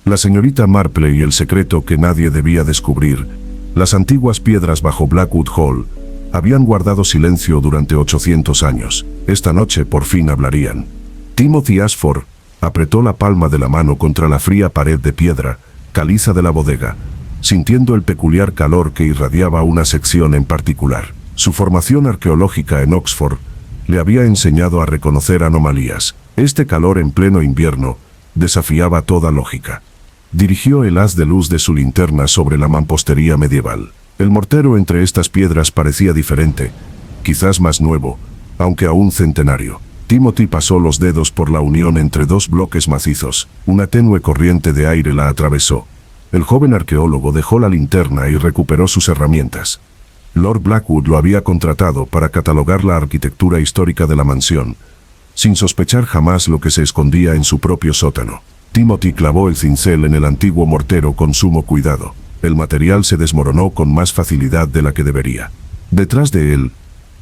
La señorita Marple y el secreto que nadie debía descubrir. Las antiguas piedras bajo Blackwood Hall habían guardado silencio durante 800 años. Esta noche por fin hablarían. Timothy Ashford apretó la palma de la mano contra la fría pared de piedra caliza de la bodega, sintiendo el peculiar calor que irradiaba una sección en particular. Su formación arqueológica en Oxford le había enseñado a reconocer anomalías. Este calor en pleno invierno desafiaba toda lógica. Dirigió el haz de luz de su linterna sobre la mampostería medieval. El mortero entre estas piedras parecía diferente, quizás más nuevo, aunque aún centenario. Timothy pasó los dedos por la unión entre dos bloques macizos. Una tenue corriente de aire la atravesó. El joven arqueólogo dejó la linterna y recuperó sus herramientas. Lord Blackwood lo había contratado para catalogar la arquitectura histórica de la mansión, sin sospechar jamás lo que se escondía en su propio sótano. Timothy clavó el cincel en el antiguo mortero con sumo cuidado. El material se desmoronó con más facilidad de la que debería. Detrás de él,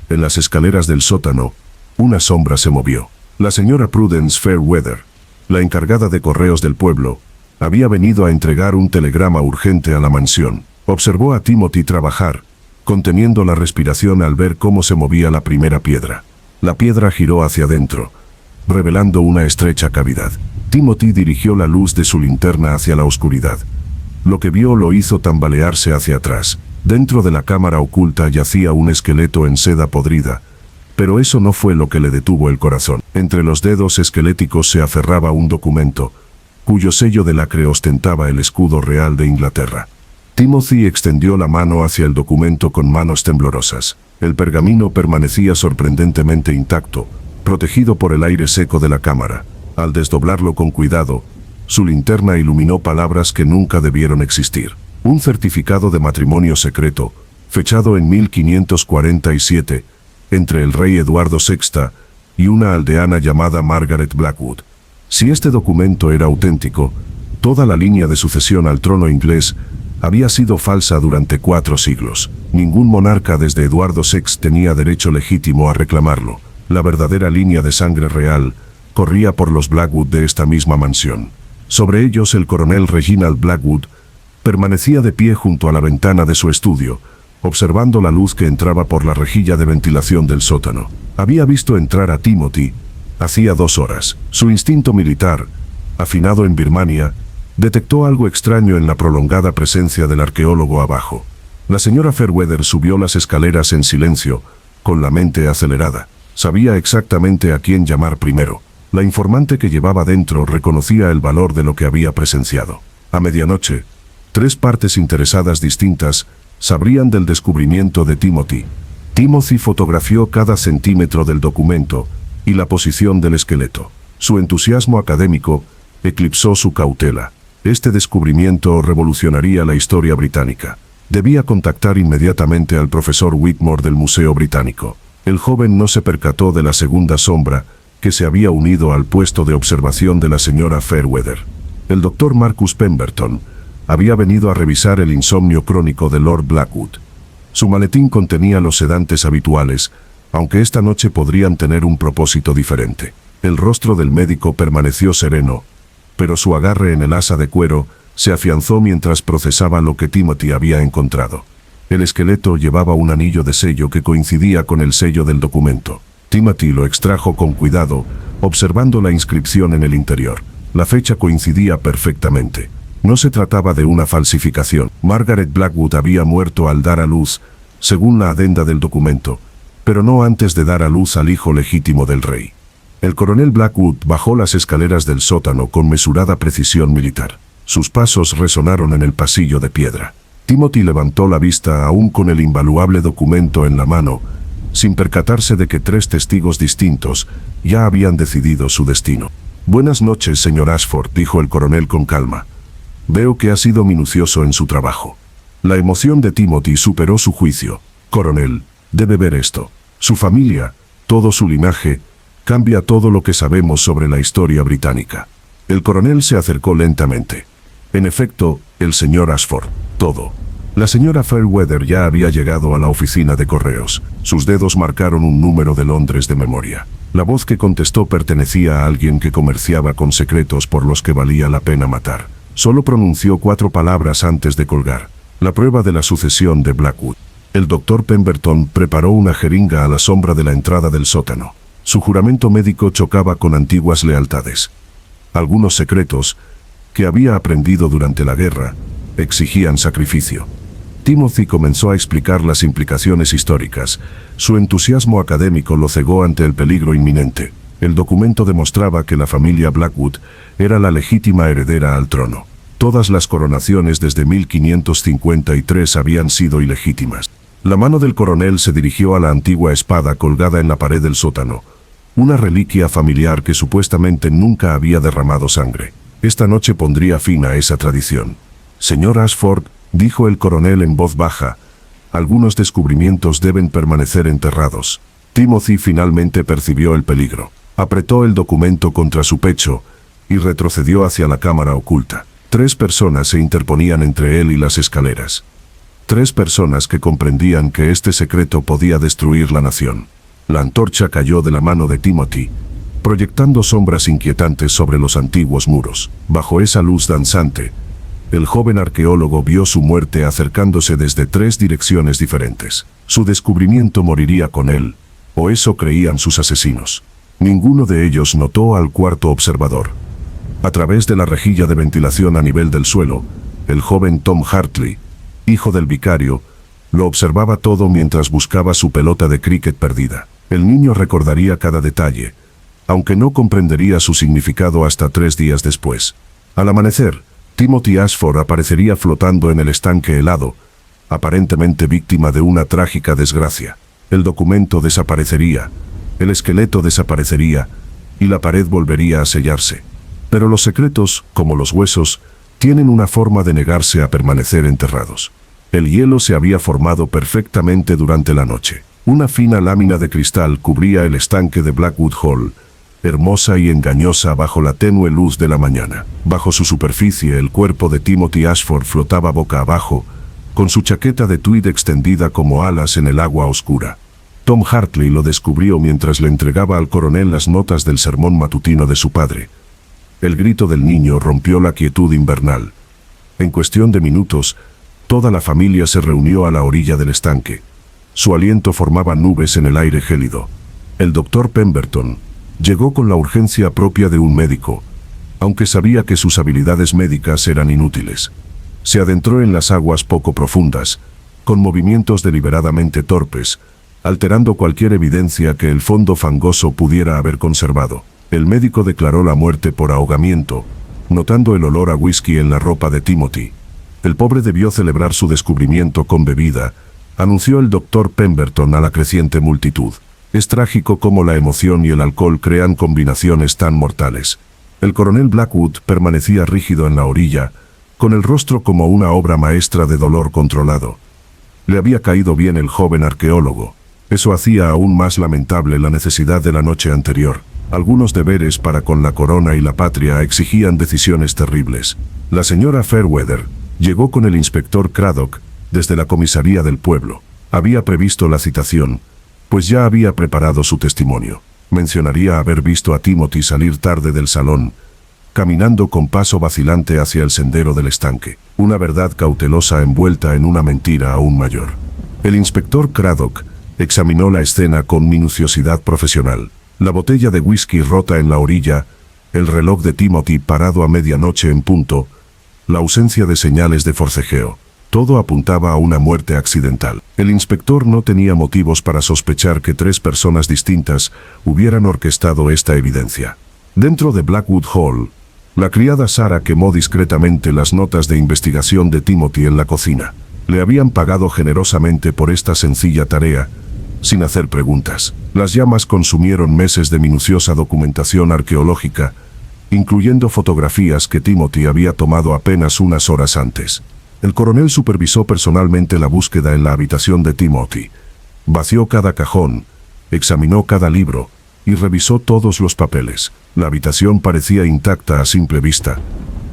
en las escaleras del sótano, una sombra se movió. La señora Prudence Fairweather, la encargada de correos del pueblo, había venido a entregar un telegrama urgente a la mansión. Observó a Timothy trabajar, conteniendo la respiración al ver cómo se movía la primera piedra. La piedra giró hacia adentro, revelando una estrecha cavidad. Timothy dirigió la luz de su linterna hacia la oscuridad. Lo que vio lo hizo tambalearse hacia atrás. Dentro de la cámara oculta yacía un esqueleto en seda podrida, pero eso no fue lo que le detuvo el corazón. Entre los dedos esqueléticos se aferraba un documento, cuyo sello de lacre ostentaba el escudo real de Inglaterra. Timothy extendió la mano hacia el documento con manos temblorosas. El pergamino permanecía sorprendentemente intacto, protegido por el aire seco de la cámara. Al desdoblarlo con cuidado, su linterna iluminó palabras que nunca debieron existir. Un certificado de matrimonio secreto, fechado en 1547, entre el rey Eduardo VI y una aldeana llamada Margaret Blackwood. Si este documento era auténtico, toda la línea de sucesión al trono inglés había sido falsa durante 4 siglos. Ningún monarca desde Eduardo VI tenía derecho legítimo a reclamarlo. La verdadera línea de sangre real corría por los Blackwood de esta misma mansión. Sobre ellos el coronel Reginald Blackwood permanecía de pie junto a la ventana de su estudio, observando la luz que entraba por la rejilla de ventilación del sótano. Había visto entrar a Timothy hacía 2 horas. Su instinto militar, afinado en Birmania, detectó algo extraño en la prolongada presencia del arqueólogo abajo. La señora Fairweather subió las escaleras en silencio, con la mente acelerada. Sabía exactamente a quién llamar primero. La informante que llevaba dentro reconocía el valor de lo que había presenciado. A medianoche, 3 partes interesadas distintas sabrían del descubrimiento de Timothy. Timothy fotografió cada centímetro del documento y la posición del esqueleto. Su entusiasmo académico eclipsó su cautela. Este descubrimiento revolucionaría la historia británica. Debía contactar inmediatamente al profesor Whitmore del Museo Británico. El joven no se percató de la segunda sombra que se había unido al puesto de observación de la señora Fairweather. El doctor Marcus Pemberton había venido a revisar el insomnio crónico de Lord Blackwood. Su maletín contenía los sedantes habituales, aunque esta noche podrían tener un propósito diferente. El rostro del médico permaneció sereno, pero su agarre en el asa de cuero se afianzó mientras procesaba lo que Timothy había encontrado. El esqueleto llevaba un anillo de sello que coincidía con el sello del documento. Timothy lo extrajo con cuidado, observando la inscripción en el interior. La fecha coincidía perfectamente. No se trataba de una falsificación. Margaret Blackwood había muerto al dar a luz, según la adenda del documento, pero no antes de dar a luz al hijo legítimo del rey. El coronel Blackwood bajó las escaleras del sótano con mesurada precisión militar. Sus pasos resonaron en el pasillo de piedra. Timothy levantó la vista aún con el invaluable documento en la mano, sin percatarse de que 3 testigos distintos ya habían decidido su destino. «Buenas noches, señor Ashford», dijo el coronel con calma. «Veo que ha sido minucioso en su trabajo». La emoción de Timothy superó su juicio. «Coronel, debe ver esto. Su familia, todo su linaje, cambia todo lo que sabemos sobre la historia británica». El coronel se acercó lentamente. «En efecto, el señor Ashford, todo». La señora Fairweather ya había llegado a la oficina de correos. Sus dedos marcaron un número de Londres de memoria. La voz que contestó pertenecía a alguien que comerciaba con secretos por los que valía la pena matar. Solo pronunció 4 palabras antes de colgar. La prueba de la sucesión de Blackwood. El doctor Pemberton preparó una jeringa a la sombra de la entrada del sótano. Su juramento médico chocaba con antiguas lealtades. Algunos secretos, que había aprendido durante la guerra, exigían sacrificio. Timothy comenzó a explicar las implicaciones históricas. Su entusiasmo académico lo cegó ante el peligro inminente. El documento demostraba que la familia Blackwood era la legítima heredera al trono. Todas las coronaciones desde 1553 habían sido ilegítimas. La mano del coronel se dirigió a la antigua espada colgada en la pared del sótano, una reliquia familiar que supuestamente nunca había derramado sangre. Esta noche pondría fin a esa tradición. Señor Ashford, dijo el coronel en voz baja, algunos descubrimientos deben permanecer enterrados. Timothy finalmente percibió el peligro. Apretó el documento contra su pecho y retrocedió hacia la cámara oculta. 3 personas se interponían entre él y las escaleras. 3 personas que comprendían que este secreto podía destruir la nación. La antorcha cayó de la mano de Timothy, proyectando sombras inquietantes sobre los antiguos muros. Bajo esa luz danzante, el joven arqueólogo vio su muerte acercándose desde 3 direcciones diferentes. Su descubrimiento moriría con él, o eso creían sus asesinos. Ninguno de ellos notó al cuarto observador. A través de la rejilla de ventilación a nivel del suelo, el joven Tom Hartley, hijo del vicario, lo observaba todo mientras buscaba su pelota de cricket perdida. El niño recordaría cada detalle, aunque no comprendería su significado hasta 3 días después. Al amanecer, Timothy Ashford aparecería flotando en el estanque helado, aparentemente víctima de una trágica desgracia. El documento desaparecería, el esqueleto desaparecería, y la pared volvería a sellarse. Pero los secretos, como los huesos, tienen una forma de negarse a permanecer enterrados. El hielo se había formado perfectamente durante la noche. Una fina lámina de cristal cubría el estanque de Blackwood Hall, hermosa y engañosa bajo la tenue luz de la mañana. Bajo su superficie, el cuerpo de Timothy Ashford flotaba boca abajo, con su chaqueta de tweed extendida como alas en el agua oscura. Tom Hartley lo descubrió mientras le entregaba al coronel las notas del sermón matutino de su padre. El grito del niño rompió la quietud invernal. En cuestión de minutos, toda la familia se reunió a la orilla del estanque. Su aliento formaba nubes en el aire gélido. El doctor Pemberton llegó con la urgencia propia de un médico, aunque sabía que sus habilidades médicas eran inútiles. Se adentró en las aguas poco profundas, con movimientos deliberadamente torpes, alterando cualquier evidencia que el fondo fangoso pudiera haber conservado. El médico declaró la muerte por ahogamiento, notando el olor a whisky en la ropa de Timothy. El pobre debió celebrar su descubrimiento con bebida, anunció el doctor Pemberton a la creciente multitud. Es trágico cómo la emoción y el alcohol crean combinaciones tan mortales. El coronel Blackwood permanecía rígido en la orilla, con el rostro como una obra maestra de dolor controlado. Le había caído bien el joven arqueólogo. Eso hacía aún más lamentable la necesidad de la noche anterior. Algunos deberes para con la corona y la patria exigían decisiones terribles. La señora Fairweather llegó con el inspector Craddock desde la comisaría del pueblo. Había previsto la citación, pues ya había preparado su testimonio. Mencionaría haber visto a Timothy salir tarde del salón, caminando con paso vacilante hacia el sendero del estanque. Una verdad cautelosa envuelta en una mentira aún mayor. El inspector Craddock examinó la escena con minuciosidad profesional. La botella de whisky rota en la orilla, el reloj de Timothy parado a medianoche en punto, la ausencia de señales de forcejeo. Todo apuntaba a una muerte accidental. El inspector no tenía motivos para sospechar que 3 personas distintas hubieran orquestado esta evidencia. Dentro de Blackwood Hall, la criada Sarah quemó discretamente las notas de investigación de Timothy en la cocina. Le habían pagado generosamente por esta sencilla tarea, sin hacer preguntas. Las llamas consumieron meses de minuciosa documentación arqueológica, incluyendo fotografías que Timothy había tomado apenas unas horas antes. El coronel supervisó personalmente la búsqueda en la habitación de Timothy. Vació cada cajón, examinó cada libro y revisó todos los papeles. La habitación parecía intacta a simple vista,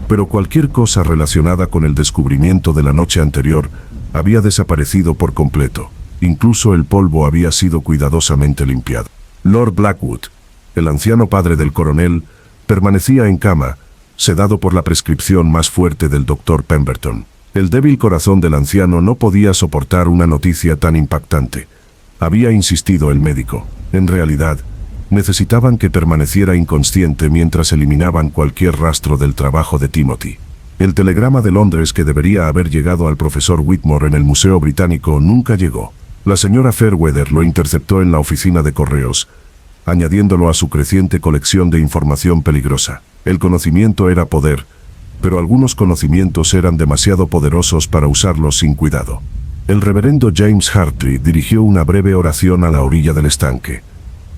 pero cualquier cosa relacionada con el descubrimiento de la noche anterior había desaparecido por completo. Incluso el polvo había sido cuidadosamente limpiado. Lord Blackwood, el anciano padre del coronel, permanecía en cama, sedado por la prescripción más fuerte del Dr. Pemberton. El débil corazón del anciano no podía soportar una noticia tan impactante. Había insistido el médico. En realidad, necesitaban que permaneciera inconsciente mientras eliminaban cualquier rastro del trabajo de Timothy. El telegrama de Londres que debería haber llegado al profesor Whitmore en el Museo Británico nunca llegó. La señora Fairweather lo interceptó en la oficina de correos, añadiéndolo a su creciente colección de información peligrosa. El conocimiento era poder, pero algunos conocimientos eran demasiado poderosos para usarlos sin cuidado. El reverendo James Hartley dirigió una breve oración a la orilla del estanque.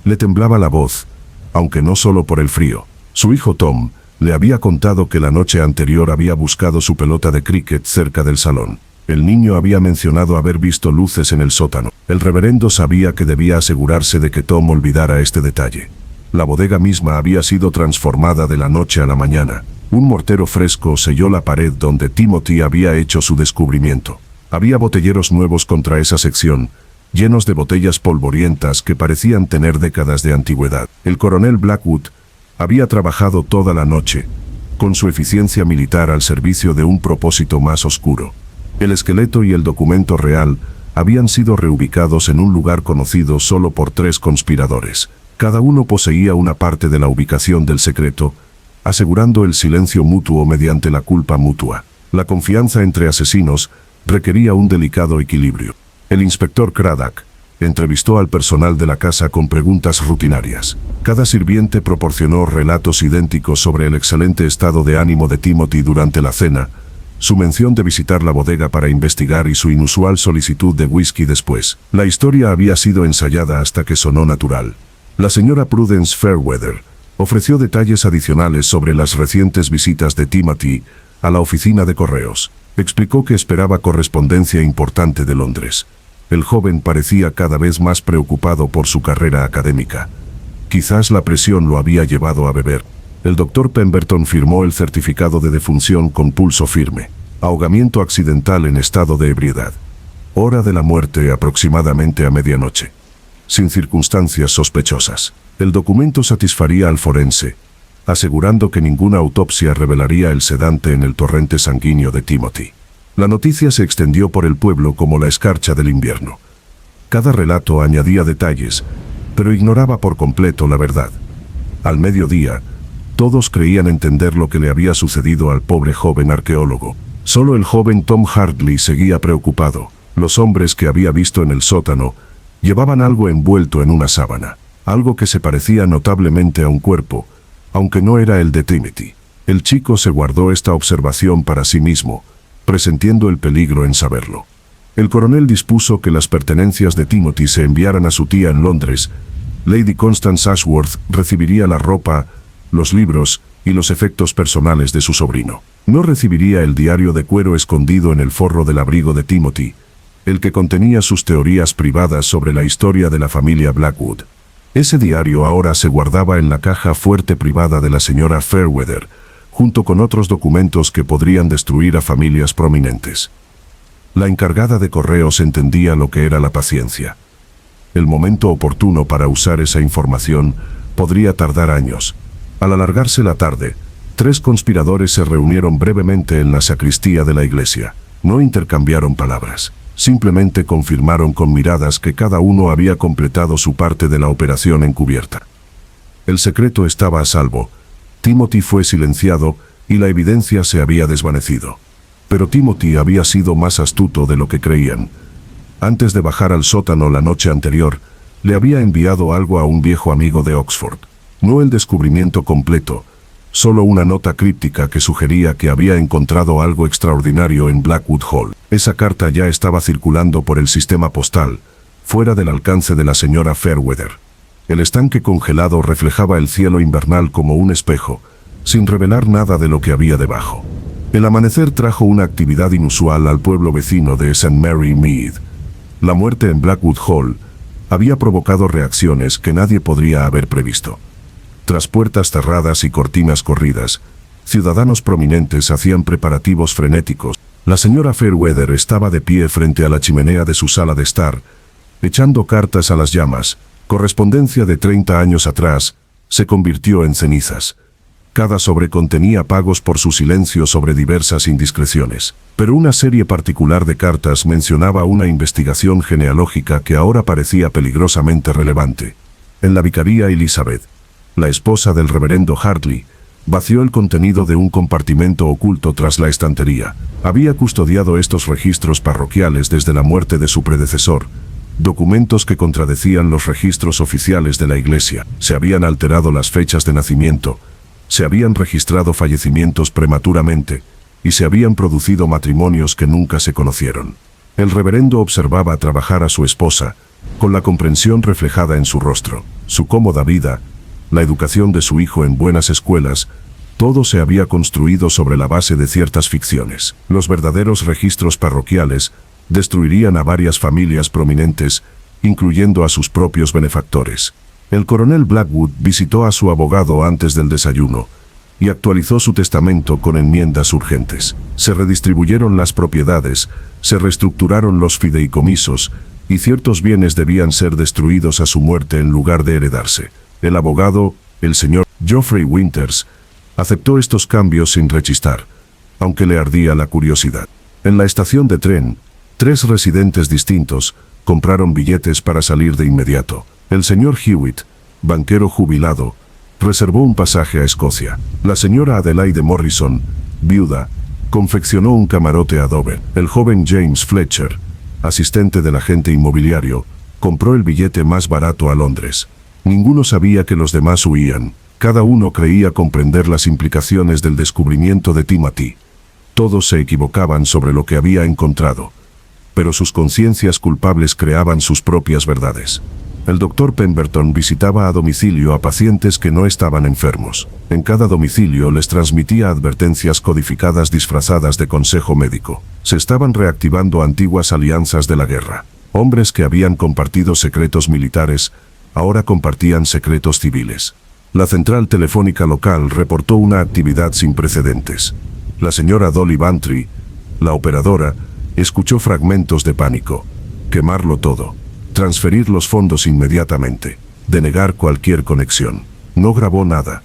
Le temblaba la voz, aunque no solo por el frío. Su hijo Tom le había contado que la noche anterior había buscado su pelota de cricket cerca del salón. El niño había mencionado haber visto luces en el sótano. El reverendo sabía que debía asegurarse de que Tom olvidara este detalle. La bodega misma había sido transformada de la noche a la mañana. Un mortero fresco selló la pared donde Timothy había hecho su descubrimiento. Había botelleros nuevos contra esa sección, llenos de botellas polvorientas que parecían tener décadas de antigüedad. El coronel Blackwood había trabajado toda la noche, con su eficiencia militar al servicio de un propósito más oscuro. El esqueleto y el documento real habían sido reubicados en un lugar conocido solo por 3 conspiradores. Cada uno poseía una parte de la ubicación del secreto, asegurando el silencio mutuo mediante la culpa mutua. La confianza entre asesinos requería un delicado equilibrio. El inspector Craddock entrevistó al personal de la casa con preguntas rutinarias. Cada sirviente proporcionó relatos idénticos sobre el excelente estado de ánimo de Timothy durante la cena, su mención de visitar la bodega para investigar y su inusual solicitud de whisky después. La historia había sido ensayada hasta que sonó natural. La señora Prudence Fairweather ofreció detalles adicionales sobre las recientes visitas de Timothy a la oficina de correos. Explicó que esperaba correspondencia importante de Londres. El joven parecía cada vez más preocupado por su carrera académica. Quizás la presión lo había llevado a beber. El Dr. Pemberton firmó el certificado de defunción con pulso firme. Ahogamiento accidental en estado de ebriedad. Hora de la muerte aproximadamente a medianoche. Sin circunstancias sospechosas. El documento satisfaría al forense, asegurando que ninguna autopsia revelaría el sedante en el torrente sanguíneo de Timothy. La noticia se extendió por el pueblo como la escarcha del invierno. Cada relato añadía detalles, pero ignoraba por completo la verdad. Al mediodía, todos creían entender lo que le había sucedido al pobre joven arqueólogo. Solo el joven Tom Hartley seguía preocupado. Los hombres que había visto en el sótano llevaban algo envuelto en una sábana, algo que se parecía notablemente a un cuerpo, aunque no era el de Timothy. El chico se guardó esta observación para sí mismo, presintiendo el peligro en saberlo. El coronel dispuso que las pertenencias de Timothy se enviaran a su tía en Londres. Lady Constance Ashworth recibiría la ropa, los libros y los efectos personales de su sobrino. No recibiría el diario de cuero escondido en el forro del abrigo de Timothy, el que contenía sus teorías privadas sobre la historia de la familia Blackwood. Ese diario ahora se guardaba en la caja fuerte privada de la señora Fairweather, junto con otros documentos que podrían destruir a familias prominentes. La encargada de correos entendía lo que era la paciencia. El momento oportuno para usar esa información podría tardar años. Al alargarse la tarde, 3 conspiradores se reunieron brevemente en la sacristía de la iglesia. No intercambiaron palabras. Simplemente confirmaron con miradas que cada uno había completado su parte de la operación encubierta. El secreto estaba a salvo. Timothy fue silenciado y la evidencia se había desvanecido. Pero Timothy había sido más astuto de lo que creían. Antes de bajar al sótano la noche anterior, le había enviado algo a un viejo amigo de Oxford. No el descubrimiento completo, solo una nota críptica que sugería que había encontrado algo extraordinario en Blackwood Hall. Esa carta ya estaba circulando por el sistema postal, fuera del alcance de la señora Fairweather. El estanque congelado reflejaba el cielo invernal como un espejo, sin revelar nada de lo que había debajo. El amanecer trajo una actividad inusual al pueblo vecino de St. Mary Mead. La muerte en Blackwood Hall había provocado reacciones que nadie podría haber previsto. Tras puertas cerradas y cortinas corridas, ciudadanos prominentes hacían preparativos frenéticos. La señora Fairweather estaba de pie frente a la chimenea de su sala de estar, echando cartas a las llamas. Correspondencia de 30 años atrás se convirtió en cenizas. Cada sobre contenía pagos por su silencio sobre diversas indiscreciones. Pero una serie particular de cartas mencionaba una investigación genealógica que ahora parecía peligrosamente relevante. En la vicaría, Elizabeth, la esposa del reverendo Hartley, vació el contenido de un compartimento oculto tras la estantería. Había custodiado estos registros parroquiales desde la muerte de su predecesor, documentos que contradecían los registros oficiales de la iglesia. Se habían alterado las fechas de nacimiento, se habían registrado fallecimientos prematuramente, y se habían producido matrimonios que nunca se conocieron. El reverendo observaba trabajar a su esposa, con la comprensión reflejada en su rostro. Su cómoda vida, la educación de su hijo en buenas escuelas, todo se había construido sobre la base de ciertas ficciones. Los verdaderos registros parroquiales destruirían a varias familias prominentes, incluyendo a sus propios benefactores. El coronel Blackwood visitó a su abogado antes del desayuno y actualizó su testamento con enmiendas urgentes. Se redistribuyeron las propiedades, se reestructuraron los fideicomisos y ciertos bienes debían ser destruidos a su muerte en lugar de heredarse. El abogado, el señor Geoffrey Winters, aceptó estos cambios sin rechistar, aunque le ardía la curiosidad. En la estación de tren, 3 residentes distintos compraron billetes para salir de inmediato. El señor Hewitt, banquero jubilado, reservó un pasaje a Escocia. La señora Adelaide Morrison, viuda, confeccionó un camarote a Dover. El joven James Fletcher, asistente del agente inmobiliario, compró el billete más barato a Londres. Ninguno sabía que los demás huían. Cada uno creía comprender las implicaciones del descubrimiento de Timothy. Todos se equivocaban sobre lo que había encontrado, pero sus conciencias culpables creaban sus propias verdades. El doctor Pemberton visitaba a domicilio a pacientes que no estaban enfermos. En cada domicilio les transmitía advertencias codificadas disfrazadas de consejo médico. Se estaban reactivando antiguas alianzas de la guerra. Hombres que habían compartido secretos militares, ahora compartían secretos civiles. La central telefónica local reportó una actividad sin precedentes. La señora Dolly Bantry, la operadora, escuchó fragmentos de pánico. Quemarlo todo. Transferir los fondos inmediatamente. Denegar cualquier conexión. No grabó nada,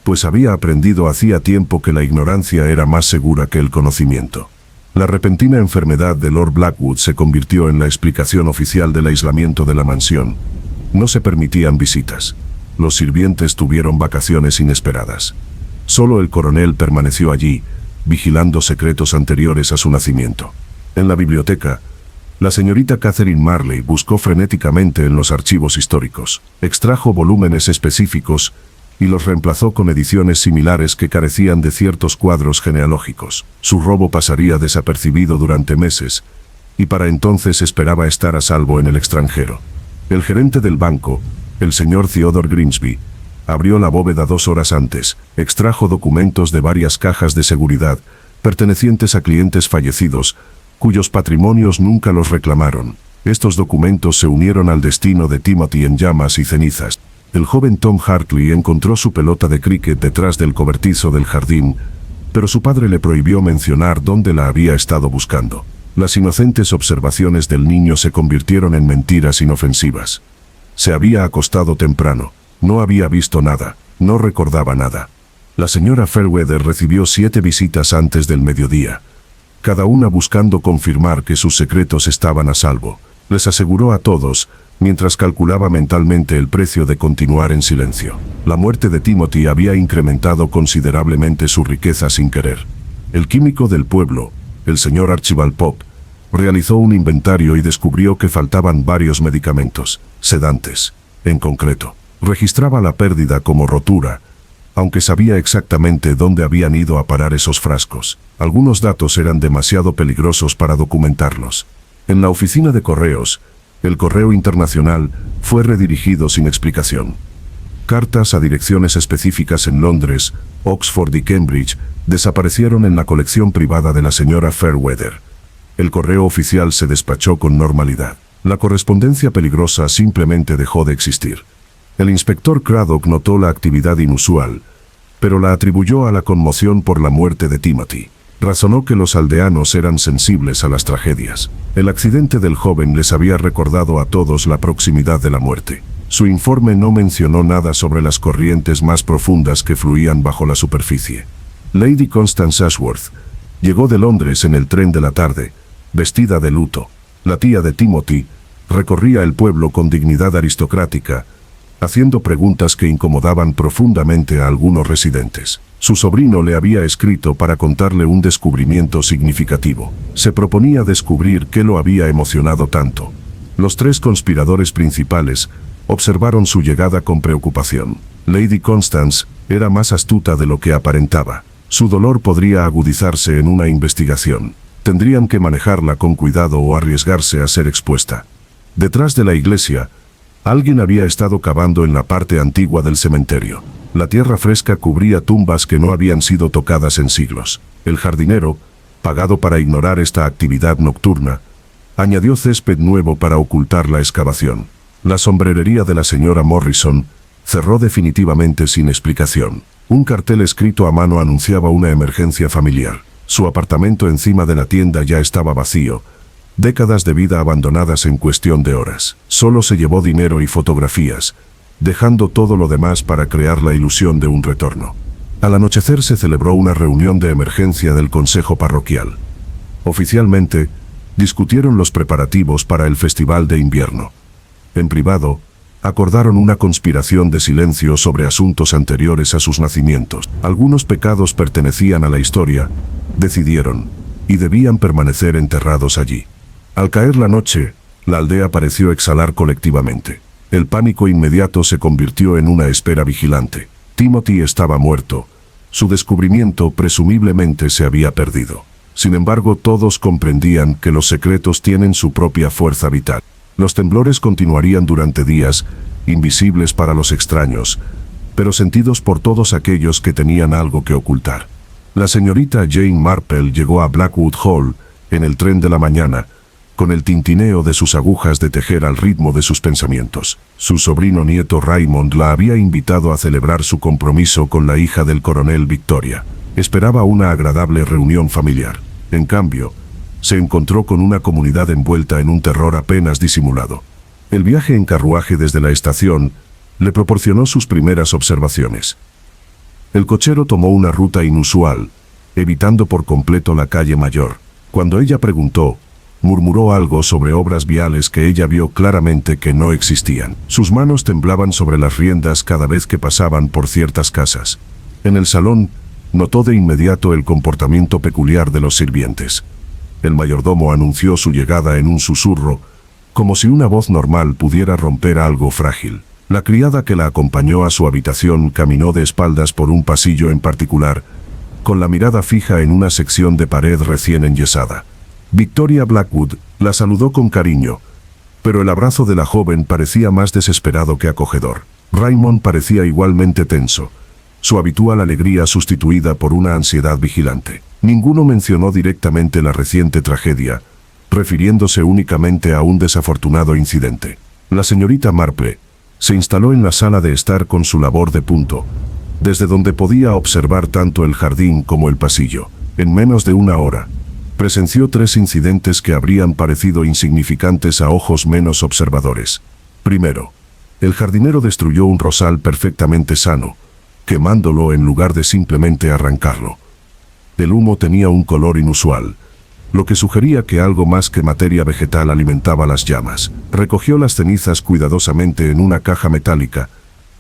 pues había aprendido hacía tiempo que la ignorancia era más segura que el conocimiento. La repentina enfermedad de Lord Blackwood se convirtió en la explicación oficial del aislamiento de la mansión. No se permitían visitas. Los sirvientes tuvieron vacaciones inesperadas. Solo el coronel permaneció allí, vigilando secretos anteriores a su nacimiento. En la biblioteca, la señorita Catherine Marley buscó frenéticamente en los archivos históricos, extrajo volúmenes específicos y los reemplazó con ediciones similares que carecían de ciertos cuadros genealógicos. Su robo pasaría desapercibido durante meses, y para entonces esperaba estar a salvo en el extranjero. El gerente del banco, el señor Theodore Grimsby, abrió la bóveda 2 horas antes, extrajo documentos de varias cajas de seguridad, pertenecientes a clientes fallecidos, cuyos patrimonios nunca los reclamaron. Estos documentos se unieron al destino de Timothy en llamas y cenizas. El joven Tom Hartley encontró su pelota de cricket detrás del cobertizo del jardín, pero su padre le prohibió mencionar dónde la había estado buscando. Las inocentes observaciones del niño se convirtieron en mentiras inofensivas. Se había acostado temprano, no había visto nada, no recordaba nada. La señora Fairweather recibió 7 visitas antes del mediodía, cada una buscando confirmar que sus secretos estaban a salvo. Les aseguró a todos, mientras calculaba mentalmente el precio de continuar en silencio. La muerte de Timothy había incrementado considerablemente su riqueza sin querer. El químico del pueblo, el señor Archibald Pope, realizó un inventario y descubrió que faltaban varios medicamentos, sedantes, en concreto. Registraba la pérdida como rotura, aunque sabía exactamente dónde habían ido a parar esos frascos. Algunos datos eran demasiado peligrosos para documentarlos. En la oficina de correos, el correo internacional fue redirigido sin explicación. Cartas a direcciones específicas en Londres, Oxford y Cambridge desaparecieron en la colección privada de la señora Fairweather. El correo oficial se despachó con normalidad. La correspondencia peligrosa simplemente dejó de existir. El inspector Craddock notó la actividad inusual, pero la atribuyó a la conmoción por la muerte de Timothy. Razonó que los aldeanos eran sensibles a las tragedias. El accidente del joven les había recordado a todos la proximidad de la muerte. Su informe no mencionó nada sobre las corrientes más profundas que fluían bajo la superficie. Lady Constance Ashworth llegó de Londres en el tren de la tarde, vestida de luto. La tía de Timothy recorría el pueblo con dignidad aristocrática, haciendo preguntas que incomodaban profundamente a algunos residentes. Su sobrino le había escrito para contarle un descubrimiento significativo. Se proponía descubrir qué lo había emocionado tanto. Los tres conspiradores principales observaron su llegada con preocupación. Lady Constance era más astuta de lo que aparentaba. Su dolor podría agudizarse en una investigación. Tendrían que manejarla con cuidado o arriesgarse a ser expuesta. Detrás de la iglesia, alguien había estado cavando en la parte antigua del cementerio. La tierra fresca cubría tumbas que no habían sido tocadas en siglos. El jardinero, pagado para ignorar esta actividad nocturna, añadió césped nuevo para ocultar la excavación. La sombrerería de la señora Morrison cerró definitivamente sin explicación. Un cartel escrito a mano anunciaba una emergencia familiar. Su apartamento encima de la tienda ya estaba vacío. Décadas de vida abandonadas en cuestión de horas. Solo se llevó dinero y fotografías, dejando todo lo demás para crear la ilusión de un retorno. Al anochecer se celebró una reunión de emergencia del consejo parroquial. Oficialmente, discutieron los preparativos para el festival de invierno. En privado, acordaron una conspiración de silencio sobre asuntos anteriores a sus nacimientos. Algunos pecados pertenecían a la historia, decidieron, y debían permanecer enterrados allí. Al caer la noche, la aldea pareció exhalar colectivamente. El pánico inmediato se convirtió en una espera vigilante. Timothy estaba muerto. Su descubrimiento presumiblemente se había perdido. Sin embargo, todos comprendían que los secretos tienen su propia fuerza vital. Los temblores continuarían durante días, invisibles para los extraños, pero sentidos por todos aquellos que tenían algo que ocultar. La señorita Jane Marple llegó a Blackwood Hall en el tren de la mañana, con el tintineo de sus agujas de tejer al ritmo de sus pensamientos. Su sobrino nieto Raymond la había invitado a celebrar su compromiso con la hija del coronel Victoria. Esperaba una agradable reunión familiar. En cambio, se encontró con una comunidad envuelta en un terror apenas disimulado. El viaje en carruaje desde la estación le proporcionó sus primeras observaciones. El cochero tomó una ruta inusual, evitando por completo la calle mayor. Cuando ella preguntó, murmuró algo sobre obras viales que ella vio claramente que no existían. Sus manos temblaban sobre las riendas cada vez que pasaban por ciertas casas. En el salón, notó de inmediato el comportamiento peculiar de los sirvientes. El mayordomo anunció su llegada en un susurro, como si una voz normal pudiera romper algo frágil. La criada que la acompañó a su habitación caminó de espaldas por un pasillo en particular, con la mirada fija en una sección de pared recién enyesada. Victoria Blackwood la saludó con cariño, pero el abrazo de la joven parecía más desesperado que acogedor. Raymond parecía igualmente tenso, su habitual alegría sustituida por una ansiedad vigilante. Ninguno mencionó directamente la reciente tragedia, refiriéndose únicamente a un desafortunado incidente. La señorita Marple se instaló en la sala de estar con su labor de punto, desde donde podía observar tanto el jardín como el pasillo. En menos de una hora, presenció 3 incidentes que habrían parecido insignificantes a ojos menos observadores. Primero, el jardinero destruyó un rosal perfectamente sano, quemándolo en lugar de simplemente arrancarlo. El humo tenía un color inusual, lo que sugería que algo más que materia vegetal alimentaba las llamas. Recogió las cenizas cuidadosamente en una caja metálica,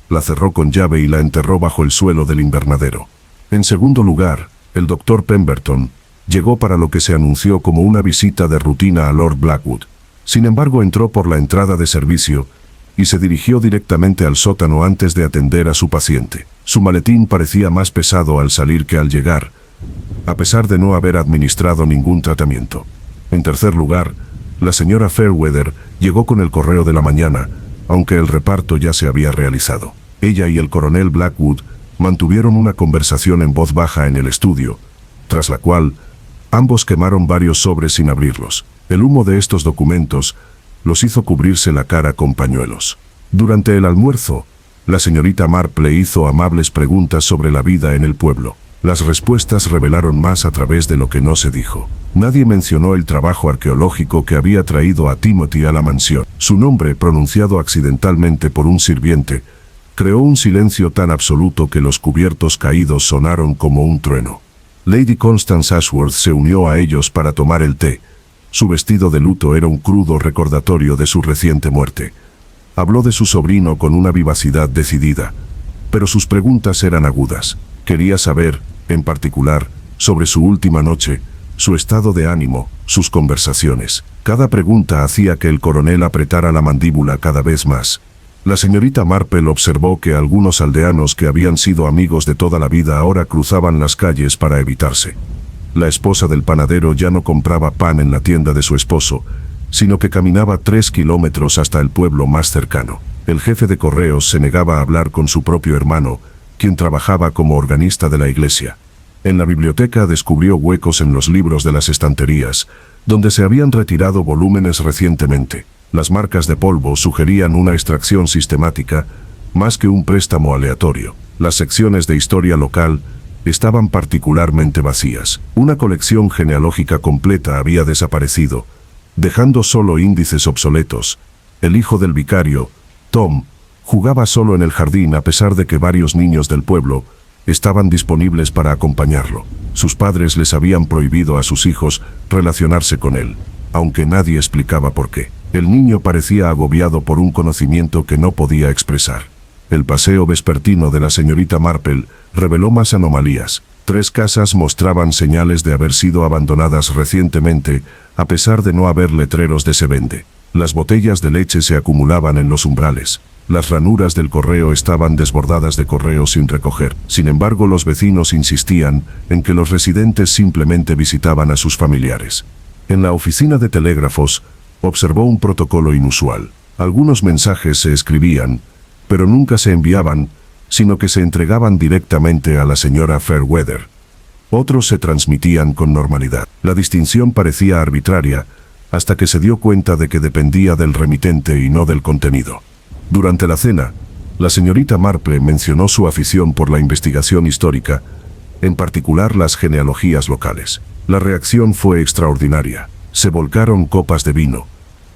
la cerró con llave y la enterró bajo el suelo del invernadero. En segundo lugar, el doctor Pemberton llegó para lo que se anunció como una visita de rutina a Lord Blackwood. Sin embargo, entró por la entrada de servicio y se dirigió directamente al sótano antes de atender a su paciente. Su maletín parecía más pesado al salir que al llegar, a pesar de no haber administrado ningún tratamiento. En tercer lugar, la señora Fairweather llegó con el correo de la mañana, aunque el reparto ya se había realizado. Ella y el coronel Blackwood mantuvieron una conversación en voz baja en el estudio, tras la cual ambos quemaron varios sobres sin abrirlos. El humo de estos documentos los hizo cubrirse la cara con pañuelos. Durante el almuerzo, la señorita Marple hizo amables preguntas sobre la vida en el pueblo. Las respuestas revelaron más a través de lo que no se dijo. Nadie mencionó el trabajo arqueológico que había traído a Timothy a la mansión. Su nombre, pronunciado accidentalmente por un sirviente, creó un silencio tan absoluto que los cubiertos caídos sonaron como un trueno. Lady Constance Ashworth se unió a ellos para tomar el té. Su vestido de luto era un crudo recordatorio de su reciente muerte. Habló de su sobrino con una vivacidad decidida, pero sus preguntas eran agudas. Quería saber, en particular, sobre su última noche, su estado de ánimo, sus conversaciones. Cada pregunta hacía que el coronel apretara la mandíbula cada vez más. La señorita Marple observó que algunos aldeanos que habían sido amigos de toda la vida ahora cruzaban las calles para evitarse. La esposa del panadero ya no compraba pan en la tienda de su esposo, sino que caminaba 3 kilómetros hasta el pueblo más cercano. El jefe de correos se negaba a hablar con su propio hermano, quien trabajaba como organista de la iglesia. En la biblioteca descubrió huecos en los libros de las estanterías, donde se habían retirado volúmenes recientemente. Las marcas de polvo sugerían una extracción sistemática, más que un préstamo aleatorio. Las secciones de historia local estaban particularmente vacías. Una colección genealógica completa había desaparecido, dejando solo índices obsoletos. El hijo del vicario, Tom, jugaba solo en el jardín a pesar de que varios niños del pueblo estaban disponibles para acompañarlo. Sus padres les habían prohibido a sus hijos relacionarse con él, aunque nadie explicaba por qué. El niño parecía agobiado por un conocimiento que no podía expresar. El paseo vespertino de la señorita Marple reveló más anomalías. 3 casas mostraban señales de haber sido abandonadas recientemente, a pesar de no haber letreros de se vende. Las botellas de leche se acumulaban en los umbrales. Las ranuras del correo estaban desbordadas de correo sin recoger. Sin embargo, los vecinos insistían en que los residentes simplemente visitaban a sus familiares. En la oficina de telégrafos, observó un protocolo inusual. Algunos mensajes se escribían, pero nunca se enviaban, sino que se entregaban directamente a la señora Fairweather. Otros se transmitían con normalidad. La distinción parecía arbitraria, hasta que se dio cuenta de que dependía del remitente y no del contenido. Durante la cena, la señorita Marple mencionó su afición por la investigación histórica, en particular las genealogías locales. La reacción fue extraordinaria. Se volcaron copas de vino,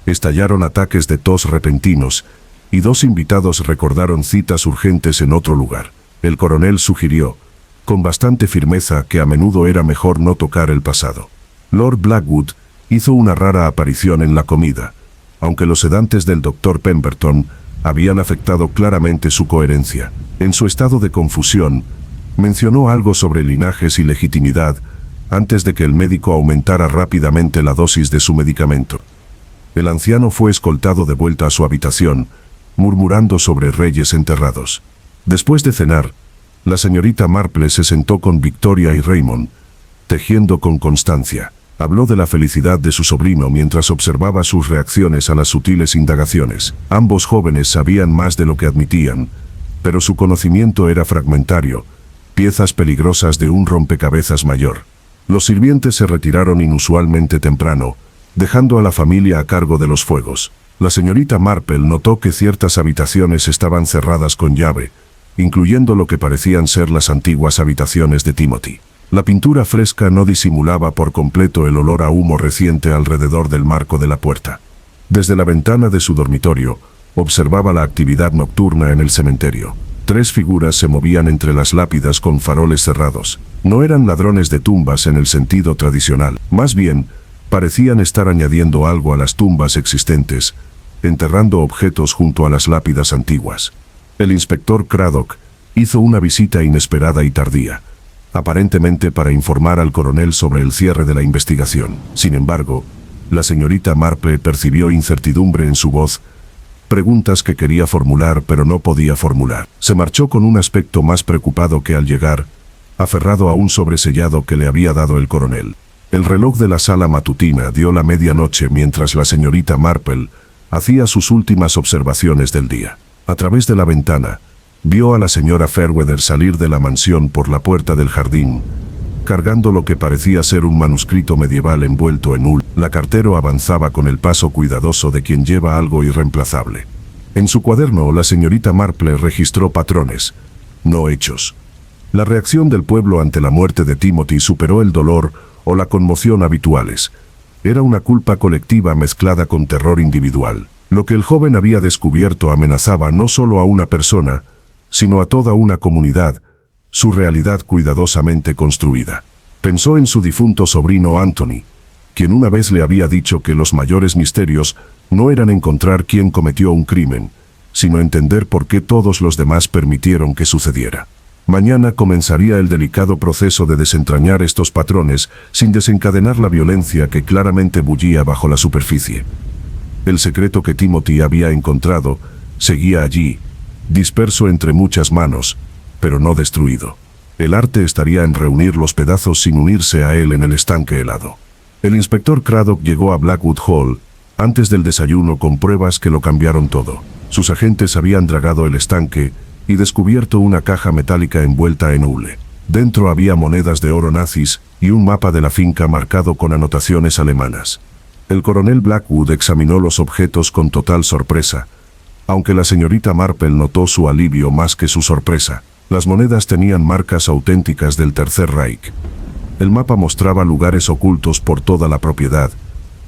estallaron ataques de tos repentinos, y 2 invitados recordaron citas urgentes en otro lugar. El coronel sugirió, con bastante firmeza, que a menudo era mejor no tocar el pasado. Lord Blackwood hizo una rara aparición en la comida, aunque los sedantes del Dr. Pemberton habían afectado claramente su coherencia. En su estado de confusión, mencionó algo sobre linajes y legitimidad antes de que el médico aumentara rápidamente la dosis de su medicamento. El anciano fue escoltado de vuelta a su habitación, murmurando sobre reyes enterrados. Después de cenar, la señorita Marple se sentó con Victoria y Raymond, tejiendo con constancia. Habló de la felicidad de su sobrino mientras observaba sus reacciones a las sutiles indagaciones. Ambos jóvenes sabían más de lo que admitían, pero su conocimiento era fragmentario, piezas peligrosas de un rompecabezas mayor. Los sirvientes se retiraron inusualmente temprano, dejando a la familia a cargo de los fuegos. La señorita Marple notó que ciertas habitaciones estaban cerradas con llave, incluyendo lo que parecían ser las antiguas habitaciones de Timothy. La pintura fresca no disimulaba por completo el olor a humo reciente alrededor del marco de la puerta. Desde la ventana de su dormitorio, observaba la actividad nocturna en el cementerio. 3 figuras se movían entre las lápidas con faroles cerrados. No eran ladrones de tumbas en el sentido tradicional. Más bien, parecían estar añadiendo algo a las tumbas existentes, enterrando objetos junto a las lápidas antiguas. El inspector Craddock hizo una visita inesperada y tardía, aparentemente para informar al coronel sobre el cierre de la investigación. Sin embargo, la señorita Marple percibió incertidumbre en su voz, preguntas que quería formular pero no podía formular. Se marchó con un aspecto más preocupado que al llegar, aferrado a un sobresellado que le había dado el coronel. El reloj de la sala matutina dio la medianoche mientras la señorita Marple hacía sus últimas observaciones del día. A través de la ventana, vio a la señora Fairweather salir de la mansión por la puerta del jardín, cargando lo que parecía ser un manuscrito medieval envuelto en hule. La cartero avanzaba con el paso cuidadoso de quien lleva algo irreemplazable. En su cuaderno, la señorita Marple registró patrones, no hechos. La reacción del pueblo ante la muerte de Timothy superó el dolor o la conmoción habituales. Era una culpa colectiva mezclada con terror individual. Lo que el joven había descubierto amenazaba no solo a una persona, sino a toda una comunidad, su realidad cuidadosamente construida. Pensó en su difunto sobrino Anthony, quien una vez le había dicho que los mayores misterios no eran encontrar quién cometió un crimen, sino entender por qué todos los demás permitieron que sucediera. Mañana comenzaría el delicado proceso de desentrañar estos patrones sin desencadenar la violencia que claramente bullía bajo la superficie. El secreto que Timothy había encontrado seguía allí, disperso entre muchas manos, pero no destruido. El arte estaría en reunir los pedazos sin unirse a él en el estanque helado. El inspector Craddock llegó a Blackwood Hall antes del desayuno con pruebas que lo cambiaron todo. Sus agentes habían dragado el estanque y descubierto una caja metálica envuelta en hule. Dentro había monedas de oro nazis y un mapa de la finca marcado con anotaciones alemanas. El coronel Blackwood examinó los objetos con total sorpresa, aunque la señorita Marple notó su alivio más que su sorpresa. Las monedas tenían marcas auténticas del Tercer Reich. El mapa mostraba lugares ocultos por toda la propiedad,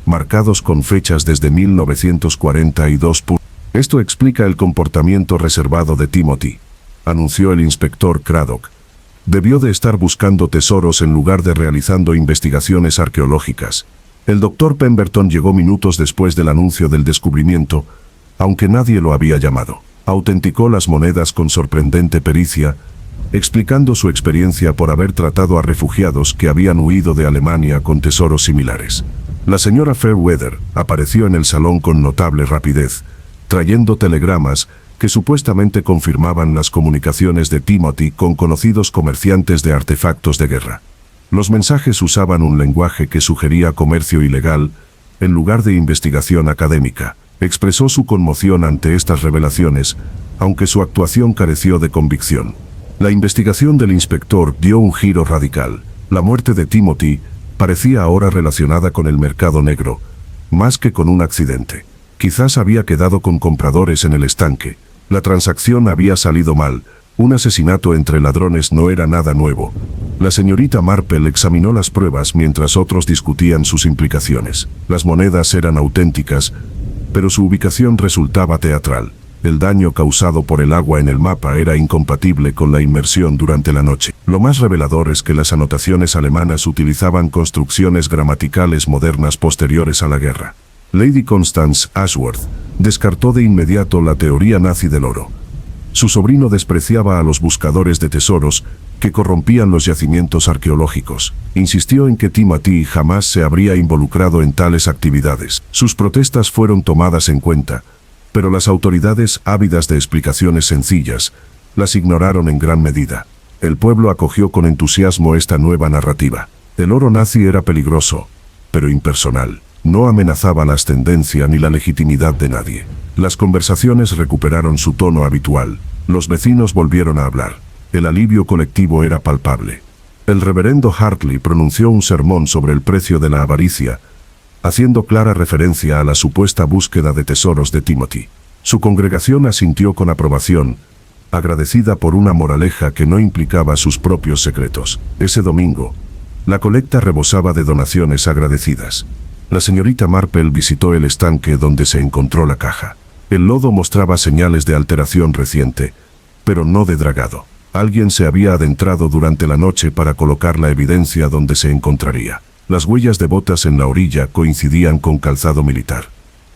marcados con fechas desde 1942. Esto explica el comportamiento reservado de Timothy, anunció el inspector Craddock. Debió de estar buscando tesoros en lugar de realizando investigaciones arqueológicas. El doctor Pemberton llegó minutos después del anuncio del descubrimiento, aunque nadie lo había llamado. Autenticó las monedas con sorprendente pericia, explicando su experiencia por haber tratado a refugiados que habían huido de Alemania con tesoros similares. La señora Fairweather apareció en el salón con notable rapidez, trayendo telegramas que supuestamente confirmaban las comunicaciones de Timothy con conocidos comerciantes de artefactos de guerra. Los mensajes usaban un lenguaje que sugería comercio ilegal, en lugar de investigación académica. Expresó su conmoción ante estas revelaciones, aunque su actuación careció de convicción. La investigación del inspector dio un giro radical. La muerte de Timothy parecía ahora relacionada con el mercado negro, más que con un accidente. Quizás había quedado con compradores en el estanque. La transacción había salido mal. Un asesinato entre ladrones no era nada nuevo. La señorita Marple examinó las pruebas mientras otros discutían sus implicaciones. Las monedas eran auténticas, pero su ubicación resultaba teatral. El daño causado por el agua en el mapa era incompatible con la inmersión durante la noche. Lo más revelador es que las anotaciones alemanas utilizaban construcciones gramaticales modernas posteriores a la guerra. Lady Constance Ashworth descartó de inmediato la teoría nazi del oro. Su sobrino despreciaba a los buscadores de tesoros que corrompían los yacimientos arqueológicos. Insistió en que Timothy jamás se habría involucrado en tales actividades. Sus protestas fueron tomadas en cuenta, pero las autoridades, ávidas de explicaciones sencillas, las ignoraron en gran medida. El pueblo acogió con entusiasmo esta nueva narrativa. El oro nazi era peligroso, pero impersonal. No amenazaba la ascendencia ni la legitimidad de nadie. Las conversaciones recuperaron su tono habitual. Los vecinos volvieron a hablar. El alivio colectivo era palpable. El reverendo Hartley pronunció un sermón sobre el precio de la avaricia, haciendo clara referencia a la supuesta búsqueda de tesoros de Timothy. Su congregación asintió con aprobación, agradecida por una moraleja que no implicaba sus propios secretos. Ese domingo, la colecta rebosaba de donaciones agradecidas. La señorita Marple visitó el estanque donde se encontró la caja. El lodo mostraba señales de alteración reciente, pero no de dragado. Alguien se había adentrado durante la noche para colocar la evidencia donde se encontraría. Las huellas de botas en la orilla coincidían con calzado militar.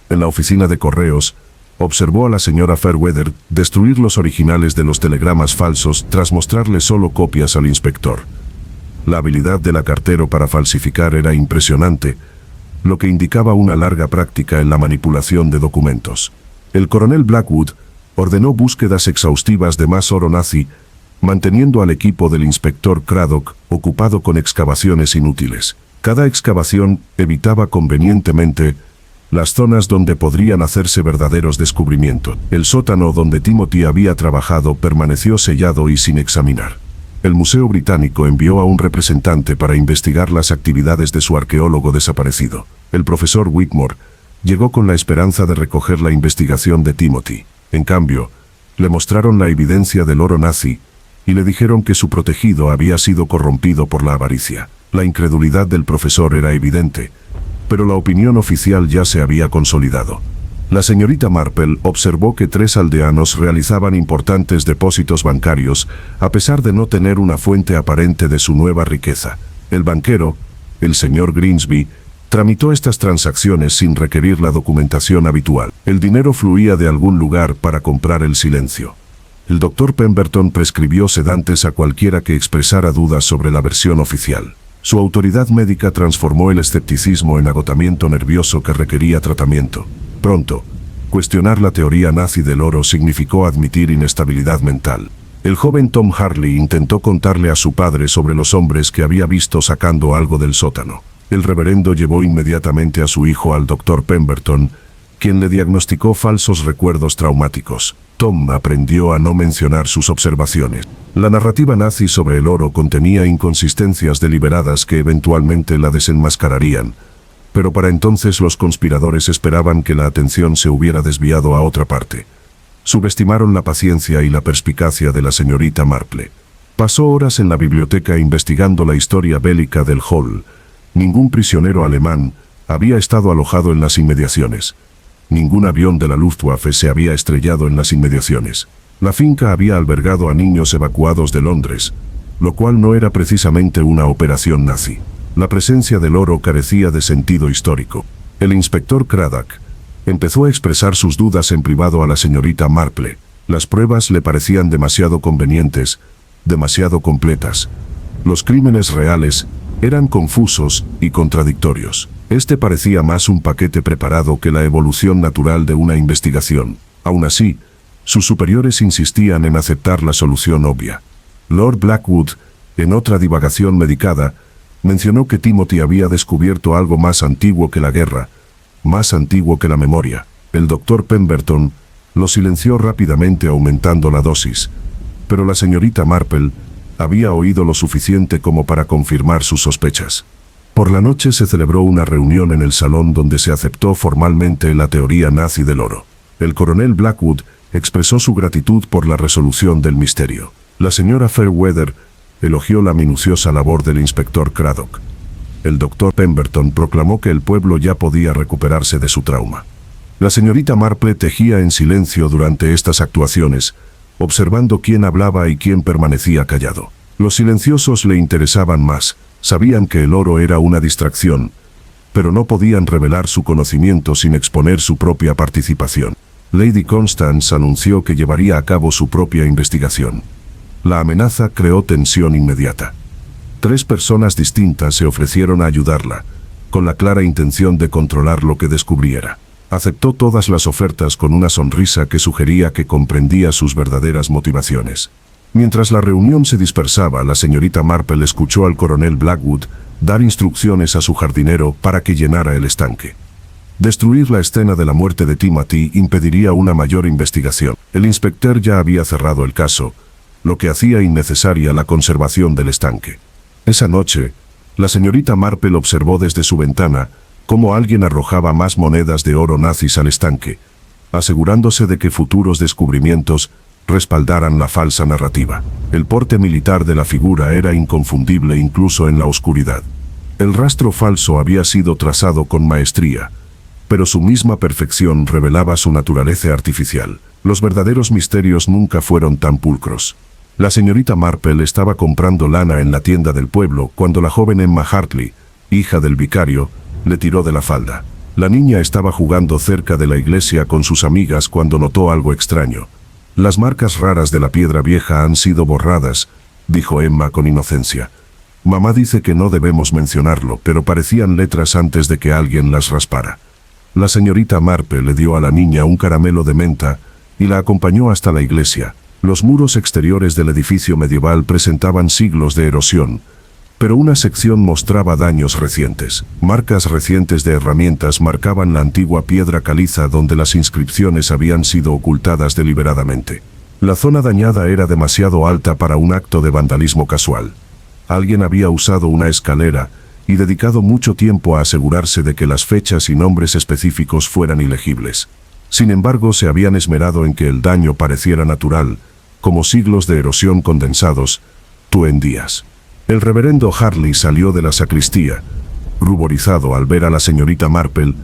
En la oficina de correos, observó a la señora Fairweather destruir los originales de los telegramas falsos tras mostrarle solo copias al inspector. La habilidad de la cartero para falsificar era impresionante, lo que indicaba una larga práctica en la manipulación de documentos. El coronel Blackwood ordenó búsquedas exhaustivas de más oro nazi, manteniendo al equipo del inspector Craddock ocupado con excavaciones inútiles. Cada excavación evitaba convenientemente las zonas donde podrían hacerse verdaderos descubrimientos. El sótano donde Timothy había trabajado permaneció sellado y sin examinar. El Museo Británico envió a un representante para investigar las actividades de su arqueólogo desaparecido. El profesor Whitmore llegó con la esperanza de recoger la investigación de Timothy. En cambio, le mostraron la evidencia del oro nazi, y le dijeron que su protegido había sido corrompido por la avaricia. La incredulidad del profesor era evidente, pero la opinión oficial ya se había consolidado. La señorita Marple observó que 3 aldeanos realizaban importantes depósitos bancarios, a pesar de no tener una fuente aparente de su nueva riqueza. El banquero, el señor Grimsby, tramitó estas transacciones sin requerir la documentación habitual. El dinero fluía de algún lugar para comprar el silencio. El doctor Pemberton prescribió sedantes a cualquiera que expresara dudas sobre la versión oficial. Su autoridad médica transformó el escepticismo en agotamiento nervioso que requería tratamiento. Pronto, cuestionar la teoría nazi del oro significó admitir inestabilidad mental. El joven Tom Harley intentó contarle a su padre sobre los hombres que había visto sacando algo del sótano. El reverendo llevó inmediatamente a su hijo al doctor Pemberton, quien le diagnosticó falsos recuerdos traumáticos. Tom aprendió a no mencionar sus observaciones. La narrativa nazi sobre el oro contenía inconsistencias deliberadas que eventualmente la desenmascararían, pero para entonces los conspiradores esperaban que la atención se hubiera desviado a otra parte. Subestimaron la paciencia y la perspicacia de la señorita Marple. Pasó horas en la biblioteca investigando la historia bélica del Hall. Ningún prisionero alemán había estado alojado en las inmediaciones. Ningún avión de la Luftwaffe se había estrellado en las inmediaciones. La finca había albergado a niños evacuados de Londres, lo cual no era precisamente una operación nazi. La presencia del oro carecía de sentido histórico. El inspector Craddock empezó a expresar sus dudas en privado a la señorita Marple. Las pruebas le parecían demasiado convenientes, demasiado completas. Los crímenes reales eran confusos y contradictorios. Este parecía más un paquete preparado que la evolución natural de una investigación. Aún así, sus superiores insistían en aceptar la solución obvia. Lord Blackwood, en otra divagación medicada, mencionó que Timothy había descubierto algo más antiguo que la guerra, más antiguo que la memoria. El doctor Pemberton lo silenció rápidamente aumentando la dosis, pero la señorita Marple había oído lo suficiente como para confirmar sus sospechas. Por la noche se celebró una reunión en el salón donde se aceptó formalmente la teoría nazi del oro. El coronel Blackwood expresó su gratitud por la resolución del misterio. La señora Fairweather elogió la minuciosa labor del inspector Craddock. El doctor Pemberton proclamó que el pueblo ya podía recuperarse de su trauma. La señorita Marple tejía en silencio durante estas actuaciones, observando quién hablaba y quién permanecía callado. Los silenciosos le interesaban más. Sabían que el oro era una distracción, pero no podían revelar su conocimiento sin exponer su propia participación. Lady Constance anunció que llevaría a cabo su propia investigación. La amenaza creó tensión inmediata. 3 personas distintas se ofrecieron a ayudarla, con la clara intención de controlar lo que descubriera. Aceptó todas las ofertas con una sonrisa que sugería que comprendía sus verdaderas motivaciones. Mientras la reunión se dispersaba, la señorita Marple escuchó al coronel Blackwood dar instrucciones a su jardinero para que llenara el estanque. Destruir la escena de la muerte de Timothy impediría una mayor investigación. El inspector ya había cerrado el caso, lo que hacía innecesaria la conservación del estanque. Esa noche, la señorita Marple observó desde su ventana cómo alguien arrojaba más monedas de oro nazis al estanque, asegurándose de que futuros descubrimientos respaldaran la falsa narrativa. El porte militar de la figura era inconfundible incluso en la oscuridad. El rastro falso había sido trazado con maestría, pero su misma perfección revelaba su naturaleza artificial. Los verdaderos misterios nunca fueron tan pulcros. La señorita Marple estaba comprando lana en la tienda del pueblo cuando la joven Emma Hartley, hija del vicario, le tiró de la falda. La niña estaba jugando cerca de la iglesia con sus amigas cuando notó algo extraño. Las marcas raras de la piedra vieja han sido borradas, dijo Emma con inocencia. Mamá dice que no debemos mencionarlo, pero parecían letras antes de que alguien las raspara. La señorita Marple le dio a la niña un caramelo de menta y la acompañó hasta la iglesia. Los muros exteriores del edificio medieval presentaban siglos de erosión, pero una sección mostraba daños recientes. Marcas recientes de herramientas marcaban la antigua piedra caliza donde las inscripciones habían sido ocultadas deliberadamente. La zona dañada era demasiado alta para un acto de vandalismo casual. Alguien había usado una escalera y dedicado mucho tiempo a asegurarse de que las fechas y nombres específicos fueran ilegibles. Sin embargo, se habían esmerado en que el daño pareciera natural, como siglos de erosión condensados, tú en días. El reverendo Harley salió de la sacristía, ruborizado al ver a la señorita Marple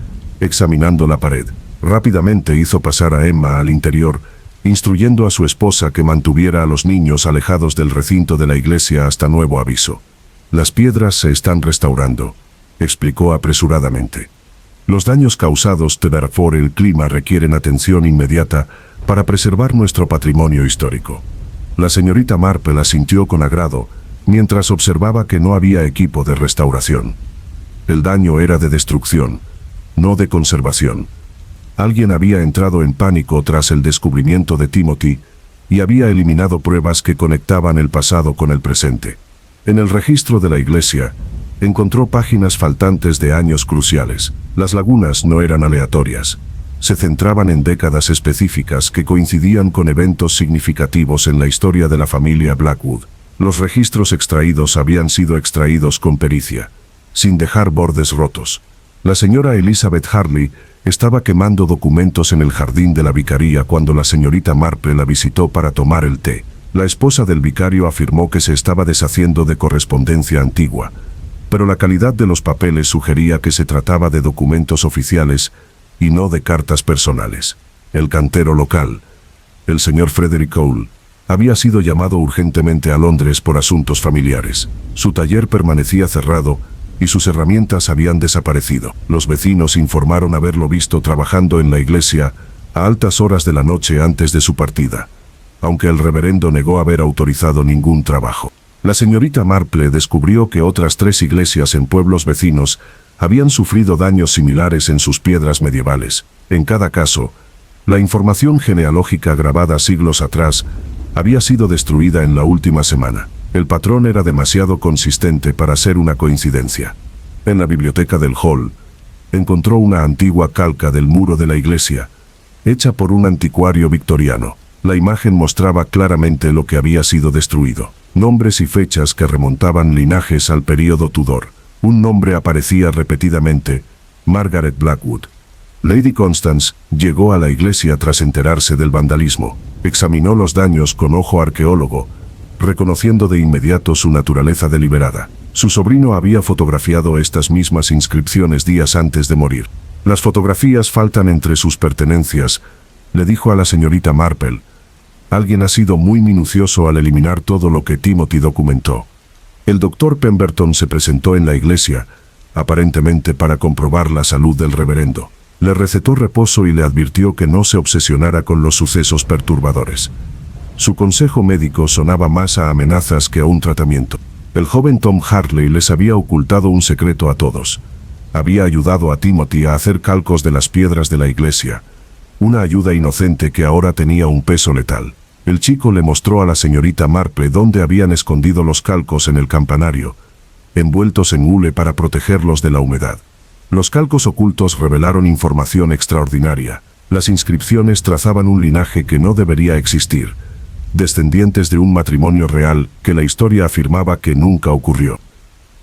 examinando la pared. Rápidamente hizo pasar a Emma al interior, instruyendo a su esposa que mantuviera a los niños alejados del recinto de la iglesia hasta nuevo aviso. Las piedras se están restaurando, explicó apresuradamente. Los daños causados por el clima requieren atención inmediata para preservar nuestro patrimonio histórico. La señorita Marple asintió con agrado, mientras observaba que no había equipo de restauración. El daño era de destrucción, no de conservación. Alguien había entrado en pánico tras el descubrimiento de Timothy y había eliminado pruebas que conectaban el pasado con el presente. En el registro de la iglesia, encontró páginas faltantes de años cruciales. Las lagunas no eran aleatorias. Se centraban en décadas específicas que coincidían con eventos significativos en la historia de la familia Blackwood. Los registros extraídos habían sido extraídos con pericia, sin dejar bordes rotos. La señora Elizabeth Harley estaba quemando documentos en el jardín de la vicaría cuando la señorita Marple la visitó para tomar el té. La esposa del vicario afirmó que se estaba deshaciendo de correspondencia antigua, pero la calidad de los papeles sugería que se trataba de documentos oficiales y no de cartas personales. El cantero local, el señor Frederick Cole, había sido llamado urgentemente a Londres por asuntos familiares. Su taller permanecía cerrado y sus herramientas habían desaparecido. Los vecinos informaron haberlo visto trabajando en la iglesia a altas horas de la noche antes de su partida, aunque el reverendo negó haber autorizado ningún trabajo. La señorita Marple descubrió que otras 3 iglesias en pueblos vecinos habían sufrido daños similares en sus piedras medievales. En cada caso, la información genealógica grabada siglos atrás había sido destruida en la última semana. El patrón era demasiado consistente para ser una coincidencia. En la biblioteca del hall, encontró una antigua calca del muro de la iglesia, hecha por un anticuario victoriano. La imagen mostraba claramente lo que había sido destruido. Nombres y fechas que remontaban linajes al período Tudor. Un nombre aparecía repetidamente: Margaret Blackwood. Lady Constance llegó a la iglesia tras enterarse del vandalismo. Examinó los daños con ojo arqueólogo, reconociendo de inmediato su naturaleza deliberada. Su sobrino había fotografiado estas mismas inscripciones días antes de morir. Las fotografías faltan entre sus pertenencias, le dijo a la señorita Marple. Alguien ha sido muy minucioso al eliminar todo lo que Timothy documentó. El doctor Pemberton se presentó en la iglesia, aparentemente para comprobar la salud del reverendo. Le recetó reposo y le advirtió que no se obsesionara con los sucesos perturbadores. Su consejo médico sonaba más a amenazas que a un tratamiento. El joven Tom Harley les había ocultado un secreto a todos. Había ayudado a Timothy a hacer calcos de las piedras de la iglesia, una ayuda inocente que ahora tenía un peso letal. El chico le mostró a la señorita Marple dónde habían escondido los calcos en el campanario, envueltos en hule para protegerlos de la humedad. Los calcos ocultos revelaron información extraordinaria. Las inscripciones trazaban un linaje que no debería existir, descendientes de un matrimonio real que la historia afirmaba que nunca ocurrió.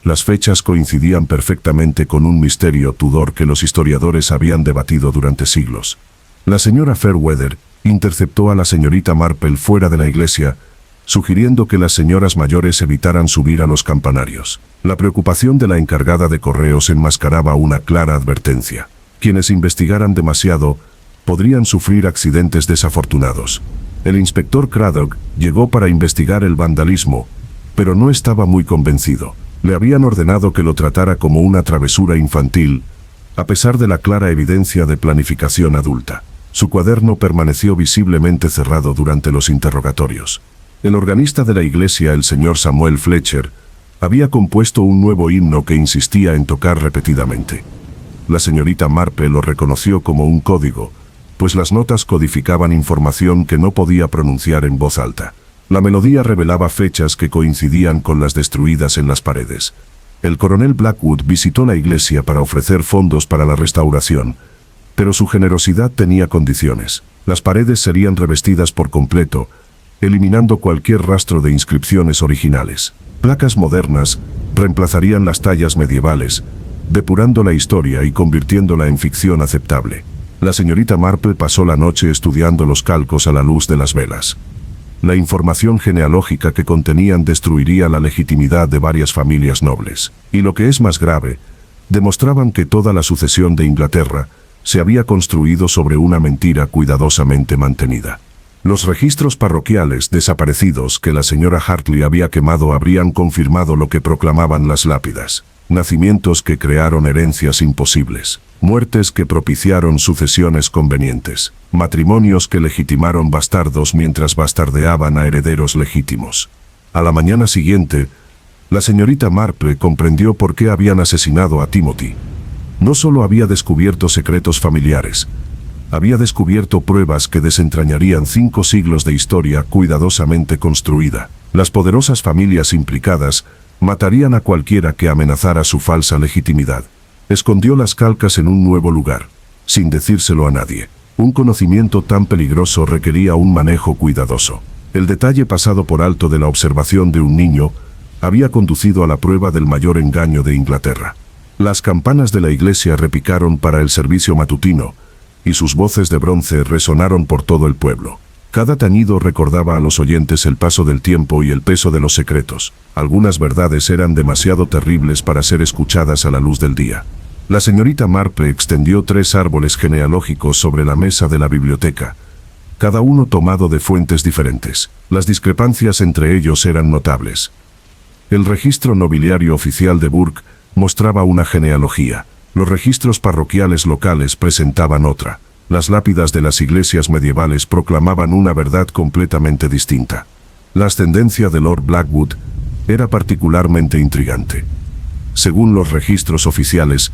Las fechas coincidían perfectamente con un misterio Tudor que los historiadores habían debatido durante siglos. La señora Fairweather interceptó a la señorita Marple fuera de la iglesia, sugiriendo que las señoras mayores evitaran subir a los campanarios. La preocupación de la encargada de correos enmascaraba una clara advertencia. Quienes investigaran demasiado podrían sufrir accidentes desafortunados. El inspector Craddock llegó para investigar el vandalismo, pero no estaba muy convencido. Le habían ordenado que lo tratara como una travesura infantil, a pesar de la clara evidencia de planificación adulta. Su cuaderno permaneció visiblemente cerrado durante los interrogatorios. El organista de la iglesia, el señor Samuel Fletcher, había compuesto un nuevo himno que insistía en tocar repetidamente. La señorita Marple lo reconoció como un código, pues las notas codificaban información que no podía pronunciar en voz alta. La melodía revelaba fechas que coincidían con las destruidas en las paredes. El coronel Blackwood visitó la iglesia para ofrecer fondos para la restauración, pero su generosidad tenía condiciones. Las paredes serían revestidas por completo, eliminando cualquier rastro de inscripciones originales. Placas modernas reemplazarían las tallas medievales, depurando la historia y convirtiéndola en ficción aceptable. La señorita Marple pasó la noche estudiando los calcos a la luz de las velas. La información genealógica que contenían destruiría la legitimidad de varias familias nobles. Y lo que es más grave, demostraban que toda la sucesión de Inglaterra se había construido sobre una mentira cuidadosamente mantenida. Los registros parroquiales desaparecidos que la señora Hartley había quemado habrían confirmado lo que proclamaban las lápidas. Nacimientos que crearon herencias imposibles, muertes que propiciaron sucesiones convenientes, matrimonios que legitimaron bastardos mientras bastardeaban a herederos legítimos. A la mañana siguiente, la señorita Marple comprendió por qué habían asesinado a Timothy. No solo había descubierto secretos familiares, había descubierto pruebas que desentrañarían 5 siglos de historia cuidadosamente construida. Las poderosas familias implicadas matarían a cualquiera que amenazara su falsa legitimidad. Escondió las calcas en un nuevo lugar, sin decírselo a nadie. Un conocimiento tan peligroso requería un manejo cuidadoso. El detalle pasado por alto de la observación de un niño había conducido a la prueba del mayor engaño de Inglaterra. Las campanas de la iglesia repicaron para el servicio matutino, y sus voces de bronce resonaron por todo el pueblo. Cada tañido recordaba a los oyentes el paso del tiempo y el peso de los secretos. Algunas verdades eran demasiado terribles para ser escuchadas a la luz del día. La señorita Marple extendió 3 árboles genealógicos sobre la mesa de la biblioteca, cada uno tomado de fuentes diferentes. Las discrepancias entre ellos eran notables. El registro nobiliario oficial de Burke mostraba una genealogía. Los registros parroquiales locales presentaban otra. Las lápidas de las iglesias medievales proclamaban una verdad completamente distinta. La ascendencia de Lord Blackwood era particularmente intrigante. Según los registros oficiales,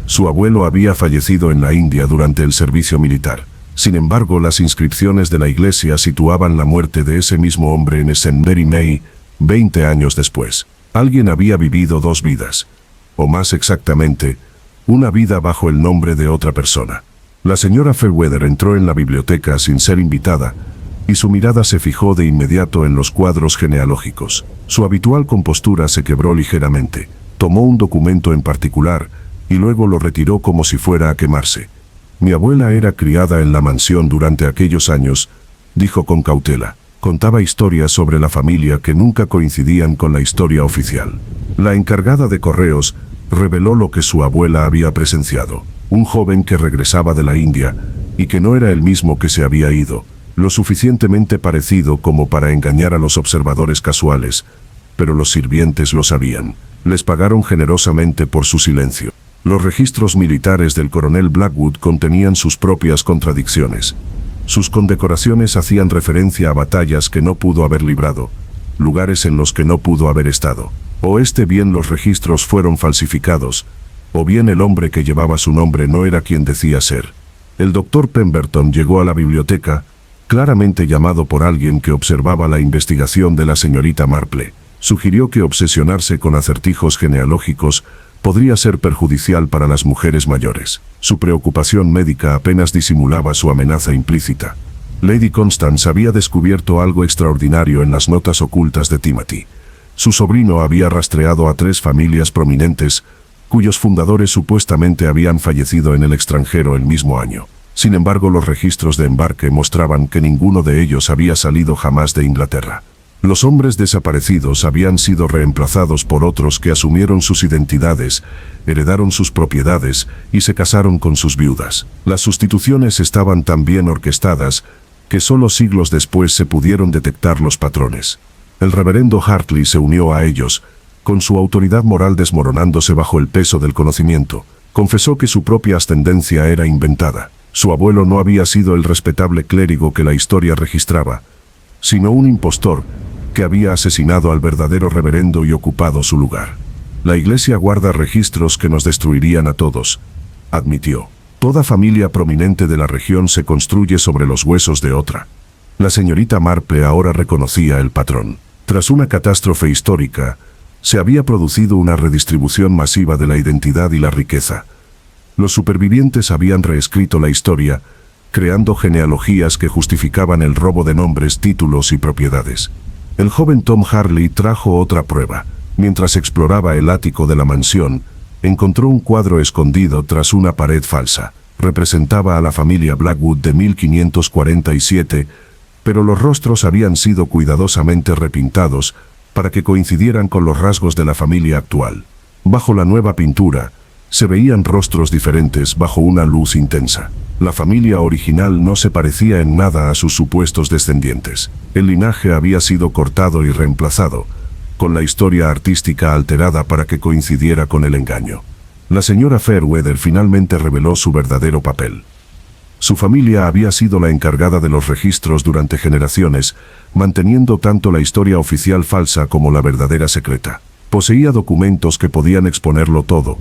su abuelo había fallecido en la India durante el servicio militar. Sin embargo, las inscripciones de la iglesia situaban la muerte de ese mismo hombre en St. Mary May, 20 años después. Alguien había vivido 2 vidas, o más exactamente, una vida bajo el nombre de otra persona. La señora Fairweather entró en la biblioteca sin ser invitada, y su mirada se fijó de inmediato en los cuadros genealógicos. Su habitual compostura se quebró ligeramente. Tomó un documento en particular, y luego lo retiró como si fuera a quemarse. Mi abuela era criada en la mansión durante aquellos años, dijo con cautela. Contaba historias sobre la familia que nunca coincidían con la historia oficial. La encargada de correos reveló lo que su abuela había presenciado. Un joven que regresaba de la India, y que no era el mismo que se había ido, lo suficientemente parecido como para engañar a los observadores casuales, pero los sirvientes lo sabían. Les pagaron generosamente por su silencio. Los registros militares del coronel Blackwood contenían sus propias contradicciones. Sus condecoraciones hacían referencia a batallas que no pudo haber librado, lugares en los que no pudo haber estado. O bien los registros fueron falsificados, o bien el hombre que llevaba su nombre no era quien decía ser. El doctor Pemberton llegó a la biblioteca, claramente llamado por alguien que observaba la investigación de la señorita Marple. Sugirió que obsesionarse con acertijos genealógicos podría ser perjudicial para las mujeres mayores. Su preocupación médica apenas disimulaba su amenaza implícita. Lady Constance había descubierto algo extraordinario en las notas ocultas de Timothy. Su sobrino había rastreado a 3 familias prominentes, cuyos fundadores supuestamente habían fallecido en el extranjero el mismo año. Sin embargo, los registros de embarque mostraban que ninguno de ellos había salido jamás de Inglaterra. Los hombres desaparecidos habían sido reemplazados por otros que asumieron sus identidades, heredaron sus propiedades y se casaron con sus viudas. Las sustituciones estaban tan bien orquestadas que solo siglos después se pudieron detectar los patrones. El reverendo Hartley se unió a ellos, con su autoridad moral desmoronándose bajo el peso del conocimiento. Confesó que su propia ascendencia era inventada. Su abuelo no había sido el respetable clérigo que la historia registraba, sino un impostor que había asesinado al verdadero reverendo y ocupado su lugar. La iglesia guarda registros que nos destruirían a todos, admitió. Toda familia prominente de la región se construye sobre los huesos de otra. La señorita Marple ahora reconocía el patrón. Tras una catástrofe histórica, se había producido una redistribución masiva de la identidad y la riqueza. Los supervivientes habían reescrito la historia, creando genealogías que justificaban el robo de nombres, títulos y propiedades. El joven Tom Harley trajo otra prueba. Mientras exploraba el ático de la mansión, encontró un cuadro escondido tras una pared falsa. Representaba a la familia Blackwood de 1547, pero los rostros habían sido cuidadosamente repintados para que coincidieran con los rasgos de la familia actual. Bajo la nueva pintura, se veían rostros diferentes bajo una luz intensa. La familia original no se parecía en nada a sus supuestos descendientes. El linaje había sido cortado y reemplazado, con la historia artística alterada para que coincidiera con el engaño. La señora Fairweather finalmente reveló su verdadero papel. Su familia había sido la encargada de los registros durante generaciones, manteniendo tanto la historia oficial falsa como la verdadera secreta. Poseía documentos que podían exponerlo todo,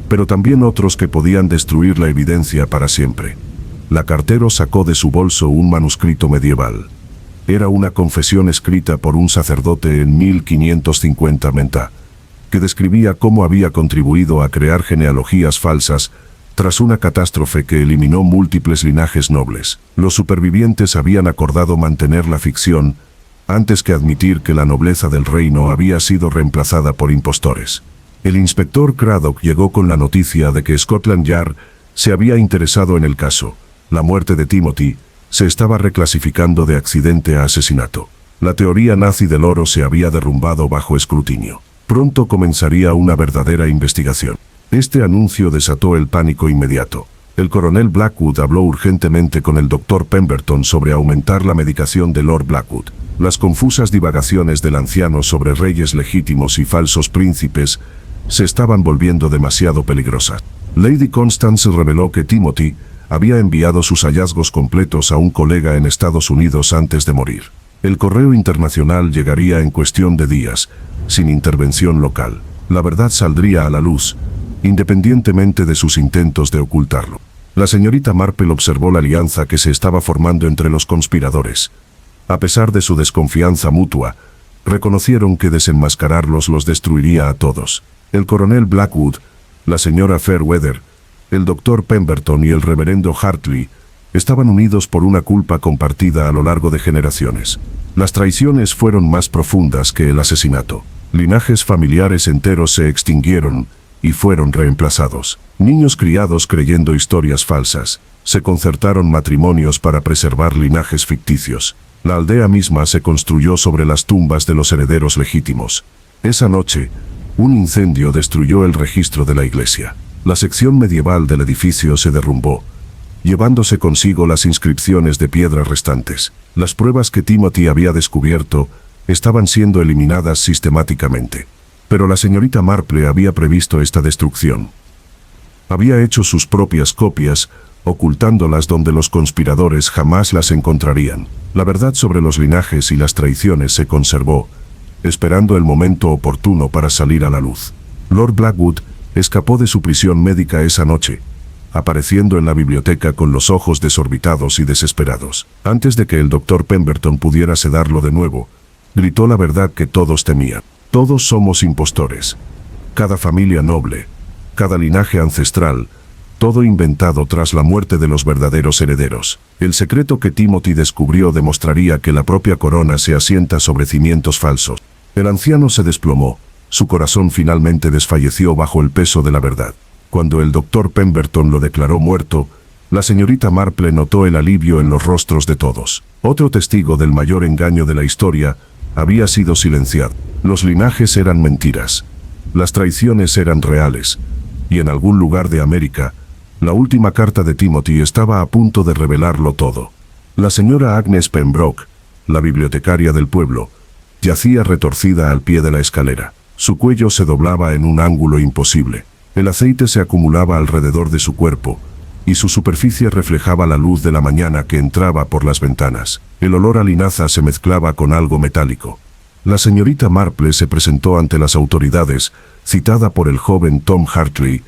pero también otros que podían destruir la evidencia para siempre. La cartero sacó de su bolso un manuscrito medieval. Era una confesión escrita por un sacerdote en 1550, que describía cómo había contribuido a crear genealogías falsas tras una catástrofe que eliminó múltiples linajes nobles. Los supervivientes habían acordado mantener la ficción antes que admitir que la nobleza del reino había sido reemplazada por impostores. El inspector Craddock llegó con la noticia de que Scotland Yard se había interesado en el caso. La muerte de Timothy se estaba reclasificando de accidente a asesinato. La teoría nazi del oro se había derrumbado bajo escrutinio. Pronto comenzaría una verdadera investigación. Este anuncio desató el pánico inmediato. El coronel Blackwood habló urgentemente con el doctor Pemberton sobre aumentar la medicación de Lord Blackwood. Las confusas divagaciones del anciano sobre reyes legítimos y falsos príncipes se estaban volviendo demasiado peligrosas. Lady Constance reveló que Timothy había enviado sus hallazgos completos a un colega en Estados Unidos antes de morir. El correo internacional llegaría en cuestión de días, sin intervención local. La verdad saldría a la luz, independientemente de sus intentos de ocultarlo. La señorita Marple observó la alianza que se estaba formando entre los conspiradores. A pesar de su desconfianza mutua, reconocieron que desenmascararlos los destruiría a todos. El coronel Blackwood, la señora Fairweather, el doctor Pemberton y el reverendo Hartley estaban unidos por una culpa compartida a lo largo de generaciones. Las traiciones fueron más profundas que el asesinato. Linajes familiares enteros se extinguieron y fueron reemplazados. Niños criados creyendo historias falsas. Se concertaron matrimonios para preservar linajes ficticios. La aldea misma se construyó sobre las tumbas de los herederos legítimos. Esa noche, un incendio destruyó el registro de la iglesia. La sección medieval del edificio se derrumbó, llevándose consigo las inscripciones de piedra restantes. Las pruebas que Timothy había descubierto estaban siendo eliminadas sistemáticamente. Pero la señorita Marple había previsto esta destrucción. Había hecho sus propias copias, ocultándolas donde los conspiradores jamás las encontrarían. La verdad sobre los linajes y las traiciones se conservó, esperando el momento oportuno para salir a la luz. Lord Blackwood escapó de su prisión médica esa noche, apareciendo en la biblioteca con los ojos desorbitados y desesperados. Antes de que el doctor Pemberton pudiera sedarlo de nuevo, gritó la verdad que todos temían. Todos somos impostores. Cada familia noble, cada linaje ancestral, todo inventado tras la muerte de los verdaderos herederos. El secreto que Timothy descubrió demostraría que la propia corona se asienta sobre cimientos falsos. El anciano se desplomó. Su corazón finalmente desfalleció bajo el peso de la verdad. Cuando el doctor Pemberton lo declaró muerto, la señorita Marple notó el alivio en los rostros de todos. Otro testigo del mayor engaño de la historia había sido silenciado. Los linajes eran mentiras. Las traiciones eran reales. Y en algún lugar de América, la última carta de Timothy estaba a punto de revelarlo todo. La señora Agnes Pembroke, la bibliotecaria del pueblo, yacía retorcida al pie de la escalera. Su cuello se doblaba en un ángulo imposible. El aceite se acumulaba alrededor de su cuerpo, y su superficie reflejaba la luz de la mañana que entraba por las ventanas. El olor a linaza se mezclaba con algo metálico. La señorita Marple se presentó ante las autoridades, citada por el joven Tom Hartley,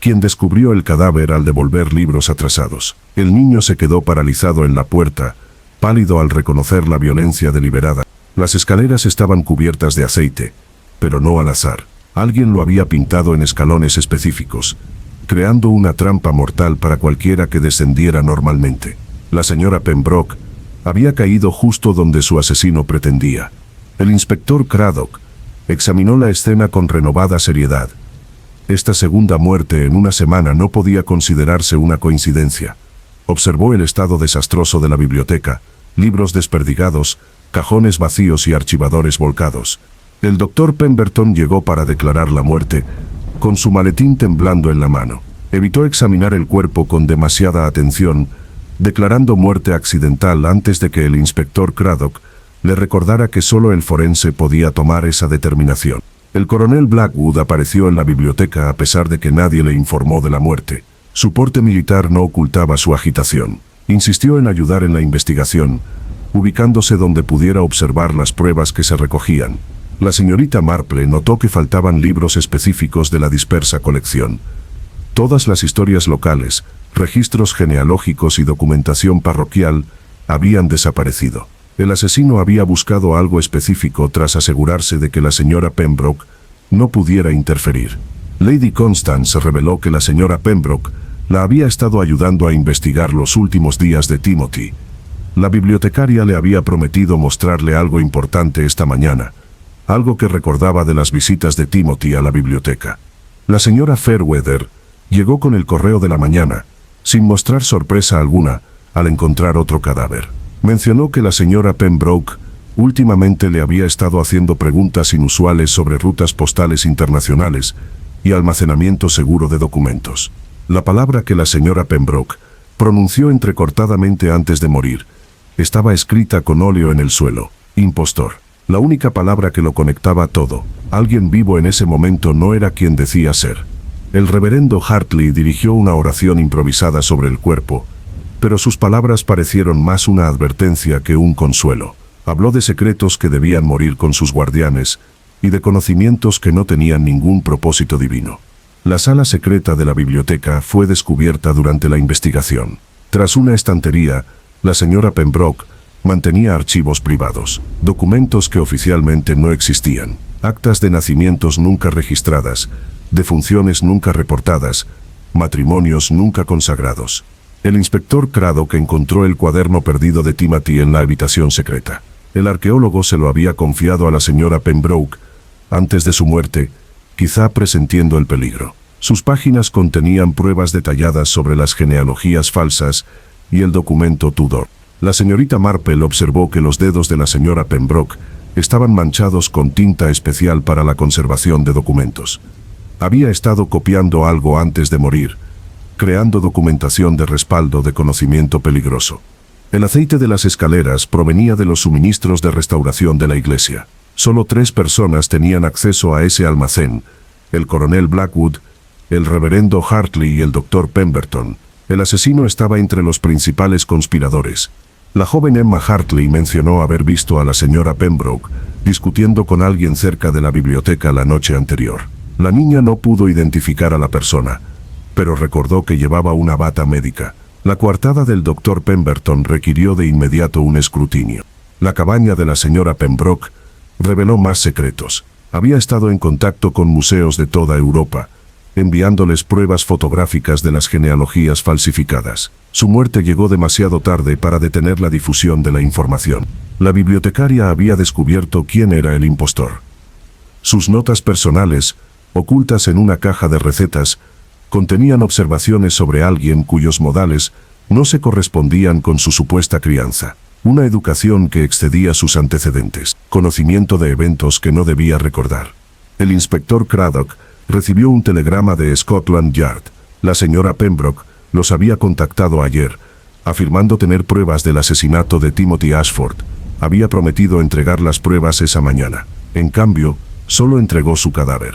quien descubrió el cadáver al devolver libros atrasados. El niño se quedó paralizado en la puerta, pálido al reconocer la violencia deliberada. Las escaleras estaban cubiertas de aceite, pero no al azar. Alguien lo había pintado en escalones específicos, creando una trampa mortal para cualquiera que descendiera normalmente. La señora Pembroke había caído justo donde su asesino pretendía. El inspector Craddock examinó la escena con renovada seriedad. Esta segunda muerte en una semana no podía considerarse una coincidencia. Observó el estado desastroso de la biblioteca, libros desperdigados, cajones vacíos y archivadores volcados. El doctor Pemberton llegó para declarar la muerte, con su maletín temblando en la mano. Evitó examinar el cuerpo con demasiada atención, declarando muerte accidental antes de que el inspector Craddock le recordara que solo el forense podía tomar esa determinación. El coronel Blackwood apareció en la biblioteca a pesar de que nadie le informó de la muerte. Su porte militar no ocultaba su agitación. Insistió en ayudar en la investigación, ubicándose donde pudiera observar las pruebas que se recogían. La señorita Marple notó que faltaban libros específicos de la dispersa colección. Todas las historias locales, registros genealógicos y documentación parroquial habían desaparecido. El asesino había buscado algo específico tras asegurarse de que la señora Pembroke no pudiera interferir. Lady Constance reveló que la señora Pembroke la había estado ayudando a investigar los últimos días de Timothy. La bibliotecaria le había prometido mostrarle algo importante esta mañana, algo que recordaba de las visitas de Timothy a la biblioteca. La señora Fairweather llegó con el correo de la mañana, sin mostrar sorpresa alguna, al encontrar otro cadáver. Mencionó que la señora Pembroke últimamente le había estado haciendo preguntas inusuales sobre rutas postales internacionales y almacenamiento seguro de documentos. La palabra que la señora Pembroke pronunció entrecortadamente antes de morir estaba escrita con óleo en el suelo: impostor. La única palabra que lo conectaba a todo. Alguien vivo en ese momento no era quien decía ser. El reverendo Hartley dirigió una oración improvisada sobre el cuerpo, pero sus palabras parecieron más una advertencia que un consuelo. Habló de secretos que debían morir con sus guardianes y de conocimientos que no tenían ningún propósito divino. La sala secreta de la biblioteca fue descubierta durante la investigación. Tras una estantería, la señora Pembroke mantenía archivos privados, documentos que oficialmente no existían, actas de nacimientos nunca registradas, defunciones nunca reportadas, matrimonios nunca consagrados. El inspector Craddock encontró el cuaderno perdido de Timothy en la habitación secreta. El arqueólogo se lo había confiado a la señora Pembroke antes de su muerte, quizá presentiendo el peligro. Sus páginas contenían pruebas detalladas sobre las genealogías falsas y el documento Tudor. La señorita Marple observó que los dedos de la señora Pembroke estaban manchados con tinta especial para la conservación de documentos. Había estado copiando algo antes de morir, creando documentación de respaldo de conocimiento peligroso. El aceite de las escaleras provenía de los suministros de restauración de la iglesia. Solo 3 personas tenían acceso a ese almacén: el coronel Blackwood, el reverendo Hartley y el doctor Pemberton. El asesino estaba entre los principales conspiradores. La joven Emma Hartley mencionó haber visto a la señora Pembroke discutiendo con alguien cerca de la biblioteca la noche anterior. La niña no pudo identificar a la persona, pero recordó que llevaba una bata médica. La coartada del doctor Pemberton requirió de inmediato un escrutinio. La cabaña de la señora Pembroke reveló más secretos. Había estado en contacto con museos de toda Europa, enviándoles pruebas fotográficas de las genealogías falsificadas. Su muerte llegó demasiado tarde para detener la difusión de la información. La bibliotecaria había descubierto quién era el impostor. Sus notas personales, ocultas en una caja de recetas, contenían observaciones sobre alguien cuyos modales no se correspondían con su supuesta crianza. Una educación que excedía sus antecedentes. Conocimiento de eventos que no debía recordar. El inspector Craddock recibió un telegrama de Scotland Yard. La señora Pembroke los había contactado ayer, afirmando tener pruebas del asesinato de Timothy Ashford. Había prometido entregar las pruebas esa mañana. En cambio, solo entregó su cadáver.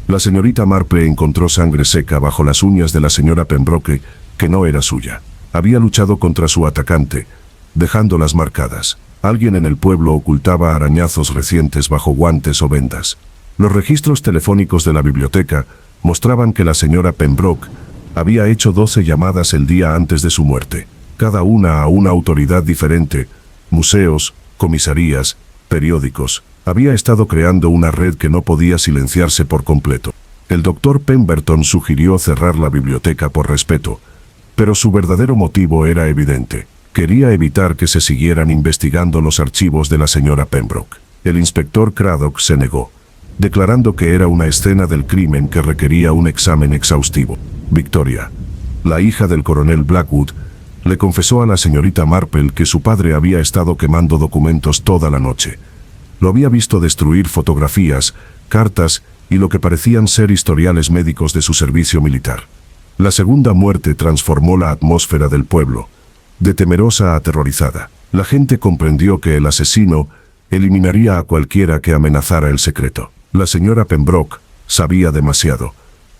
La señorita Marple encontró sangre seca bajo las uñas de la señora Pembroke, que no era suya. Había luchado contra su atacante, dejándolas marcadas. Alguien en el pueblo ocultaba arañazos recientes bajo guantes o vendas. Los registros telefónicos de la biblioteca mostraban que la señora Pembroke había hecho 12 llamadas el día antes de su muerte, cada una a una autoridad diferente: museos, comisarías, periódicos. Había estado creando una red que no podía silenciarse por completo. El doctor Pemberton sugirió cerrar la biblioteca por respeto, pero su verdadero motivo era evidente. Quería evitar que se siguieran investigando los archivos de la señora Pembroke. El inspector Craddock se negó, declarando que era una escena del crimen que requería un examen exhaustivo. Victoria, la hija del coronel Blackwood, Le confesó a la señorita Marple que su padre había estado quemando documentos toda la noche. Lo había visto destruir fotografías, cartas y lo que parecían ser historiales médicos de su servicio militar. La segunda muerte transformó la atmósfera del pueblo, de temerosa a aterrorizada. La gente comprendió que el asesino eliminaría a cualquiera que amenazara el secreto. La señora Pembroke sabía demasiado.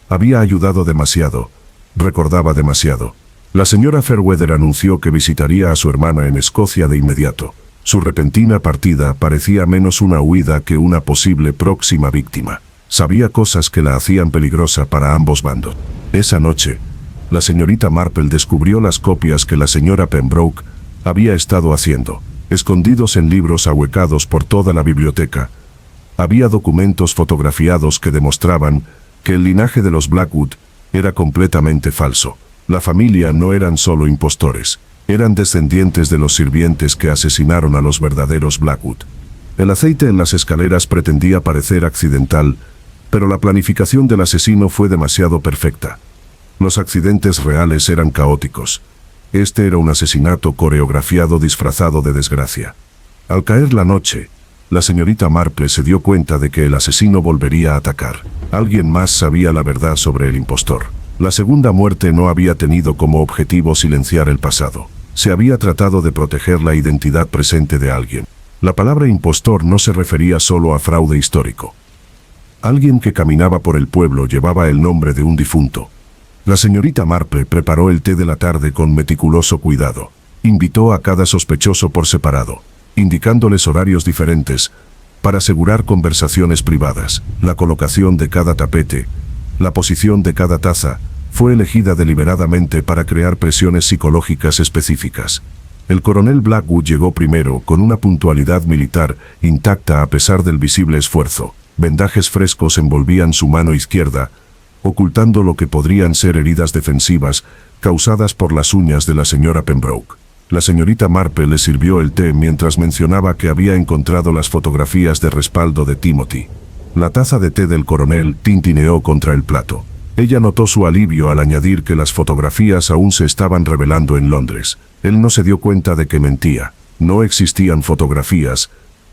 Había ayudado demasiado. Recordaba demasiado. La señora Fairweather anunció que visitaría a su hermana en Escocia de inmediato. Su repentina partida parecía menos una huida que una posible próxima víctima. Sabía cosas que la hacían peligrosa para ambos bandos. Esa noche, la señorita Marple descubrió las copias que la señora Pembroke había estado haciendo, escondidos en libros ahuecados por toda la biblioteca. Había documentos fotografiados que demostraban que el linaje de los Blackwood era completamente falso. La familia no eran solo impostores, eran descendientes de los sirvientes que asesinaron a los verdaderos Blackwood. El aceite en las escaleras pretendía parecer accidental, pero la planificación del asesino fue demasiado perfecta. Los accidentes reales eran caóticos. Este era un asesinato coreografiado disfrazado de desgracia. Al caer la noche, la señorita Marple se dio cuenta de que el asesino volvería a atacar. Alguien más sabía la verdad sobre el impostor. La segunda muerte no había tenido como objetivo silenciar el pasado. Se había tratado de proteger la identidad presente de alguien. La palabra impostor no se refería solo a fraude histórico. Alguien que caminaba por el pueblo llevaba el nombre de un difunto. La señorita Marple preparó el té de la tarde con meticuloso cuidado. Invitó a cada sospechoso por separado, indicándoles horarios diferentes, para asegurar conversaciones privadas. La colocación de cada tapete, la posición de cada taza, fue elegida deliberadamente para crear presiones psicológicas específicas. El coronel Blackwood llegó primero con una puntualidad militar intacta a pesar del visible esfuerzo. Vendajes frescos envolvían su mano izquierda, ocultando lo que podrían ser heridas defensivas causadas por las uñas de la señora Pembroke. La señorita Marple le sirvió el té mientras mencionaba que había encontrado las fotografías de respaldo de Timothy. La taza de té del coronel tintineó contra el plato. Ella notó su alivio al añadir que las fotografías aún se estaban revelando en Londres. Él no se dio cuenta de que mentía. No existían fotografías,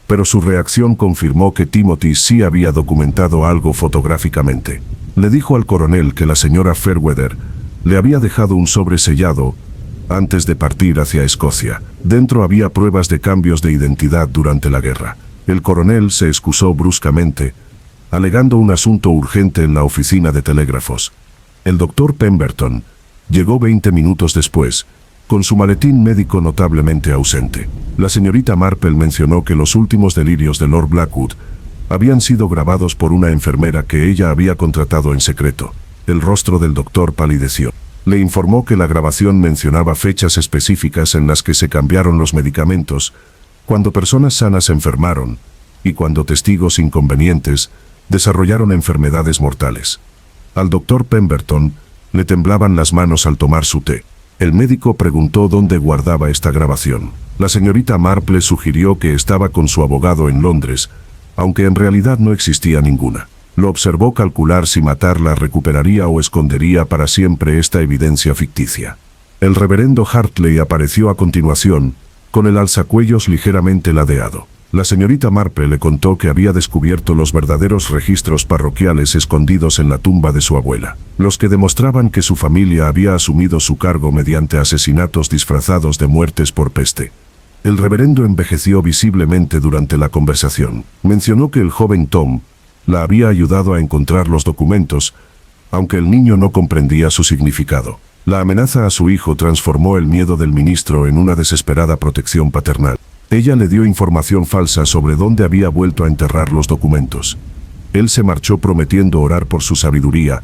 pero su reacción confirmó que Timothy sí había documentado algo fotográficamente. Le dijo al coronel que la señora Fairweather le había dejado un sobre sellado antes de partir hacia Escocia. Dentro había pruebas de cambios de identidad durante la guerra. El coronel se excusó bruscamente, alegando un asunto urgente en la oficina de telégrafos. El doctor Pemberton llegó 20 minutos después, con su maletín médico notablemente ausente. La señorita Marple mencionó que los últimos delirios de Lord Blackwood habían sido grabados por una enfermera que ella había contratado en secreto. El rostro del doctor palideció. Le informó que la grabación mencionaba fechas específicas en las que se cambiaron los medicamentos, cuando personas sanas se enfermaron, y cuando testigos inconvenientes desarrollaron enfermedades mortales. Al doctor Pemberton le temblaban las manos al tomar su té. El médico preguntó dónde guardaba esta grabación. La señorita Marple sugirió que estaba con su abogado en Londres, aunque en realidad no existía ninguna. Lo observó calcular si matarla recuperaría o escondería para siempre esta evidencia ficticia. El reverendo Hartley apareció a continuación, con el alzacuellos ligeramente ladeado. La señorita Marple le contó que había descubierto los verdaderos registros parroquiales escondidos en la tumba de su abuela, los que demostraban que su familia había asumido su cargo mediante asesinatos disfrazados de muertes por peste. El reverendo envejeció visiblemente durante la conversación. Mencionó que el joven Tom la había ayudado a encontrar los documentos, aunque el niño no comprendía su significado. La amenaza a su hijo transformó el miedo del ministro en una desesperada protección paternal. Ella le dio información falsa sobre dónde había vuelto a enterrar los documentos. Él se marchó prometiendo orar por su sabiduría,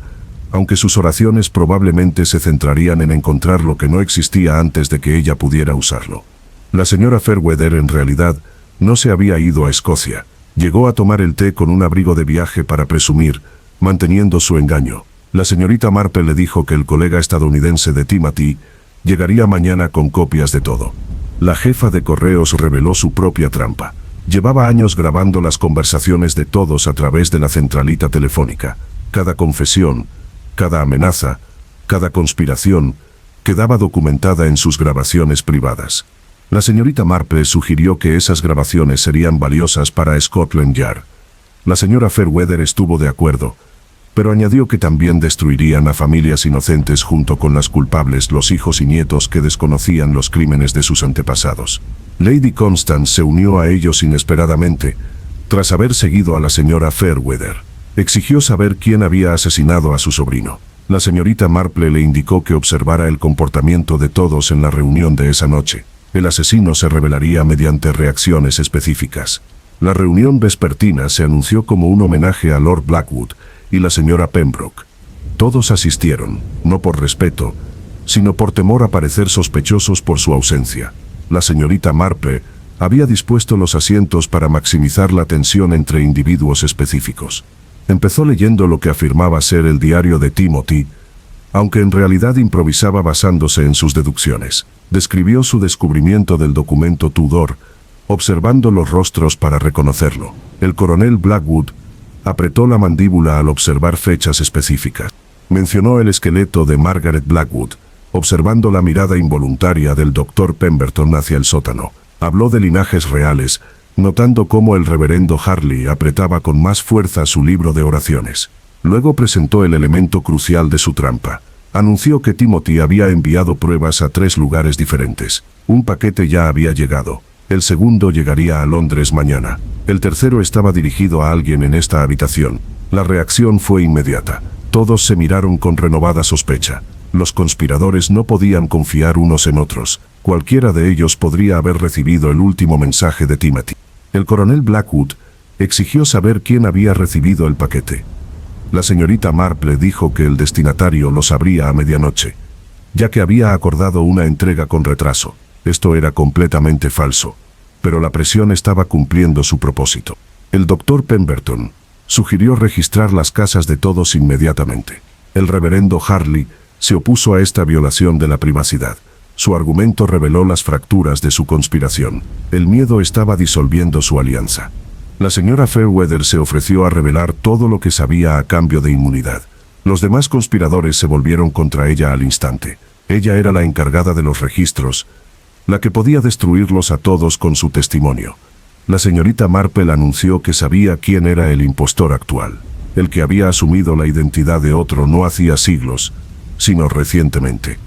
aunque sus oraciones probablemente se centrarían en encontrar lo que no existía antes de que ella pudiera usarlo. La señora Fairweather en realidad no se había ido a Escocia. Llegó a tomar el té con un abrigo de viaje para presumir, manteniendo su engaño. La señorita Marple le dijo que el colega estadounidense de Timothy llegaría mañana con copias de todo. La jefa de correos reveló su propia trampa. Llevaba años grabando las conversaciones de todos a través de la centralita telefónica. Cada confesión, cada amenaza, cada conspiración, quedaba documentada en sus grabaciones privadas. La señorita Marple sugirió que esas grabaciones serían valiosas para Scotland Yard. La señora Fairweather estuvo de acuerdo, pero añadió que también destruirían a familias inocentes junto con las culpables, los hijos y nietos que desconocían los crímenes de sus antepasados. Lady Constance se unió a ellos inesperadamente, tras haber seguido a la señora Fairweather. Exigió saber quién había asesinado a su sobrino. La señorita Marple le indicó que observara el comportamiento de todos en la reunión de esa noche. El asesino se revelaría mediante reacciones específicas. La reunión vespertina se anunció como un homenaje a Lord Blackwood y la señora Pembroke. Todos asistieron, no por respeto, sino por temor a parecer sospechosos por su ausencia. La señorita Marple había dispuesto los asientos para maximizar la tensión entre individuos específicos. Empezó leyendo lo que afirmaba ser el diario de Timothy, aunque en realidad improvisaba basándose en sus deducciones. Describió su descubrimiento del documento Tudor, observando los rostros para reconocerlo. El coronel Blackwood apretó la mandíbula al observar fechas específicas. Mencionó el esqueleto de Margaret Blackwood, observando la mirada involuntaria del doctor Pemberton hacia el sótano. Habló de linajes reales, notando cómo el reverendo Harley apretaba con más fuerza su libro de oraciones. Luego presentó el elemento crucial de su trampa. Anunció que Timothy había enviado pruebas a 3 lugares diferentes. Un paquete ya había llegado. El segundo llegaría a Londres mañana. El tercero estaba dirigido a alguien en esta habitación. La reacción fue inmediata. Todos se miraron con renovada sospecha. Los conspiradores no podían confiar unos en otros. Cualquiera de ellos podría haber recibido el último mensaje de Timothy. El coronel Blackwood exigió saber quién había recibido el paquete. La señorita Marple dijo que el destinatario lo sabría a medianoche, ya que había acordado una entrega con retraso. Esto era completamente falso, pero la presión estaba cumpliendo su propósito. El doctor Pemberton sugirió registrar las casas de todos inmediatamente. El reverendo Harley se opuso a esta violación de la privacidad. Su argumento reveló las fracturas de su conspiración. El miedo estaba disolviendo su alianza. La señora Fairweather se ofreció a revelar todo lo que sabía a cambio de inmunidad. Los demás conspiradores se volvieron contra ella al instante. Ella era la encargada de los registros, la que podía destruirlos a todos con su testimonio. La señorita Marple anunció que sabía quién era el impostor actual, el que había asumido la identidad de otro no hacía siglos, sino recientemente.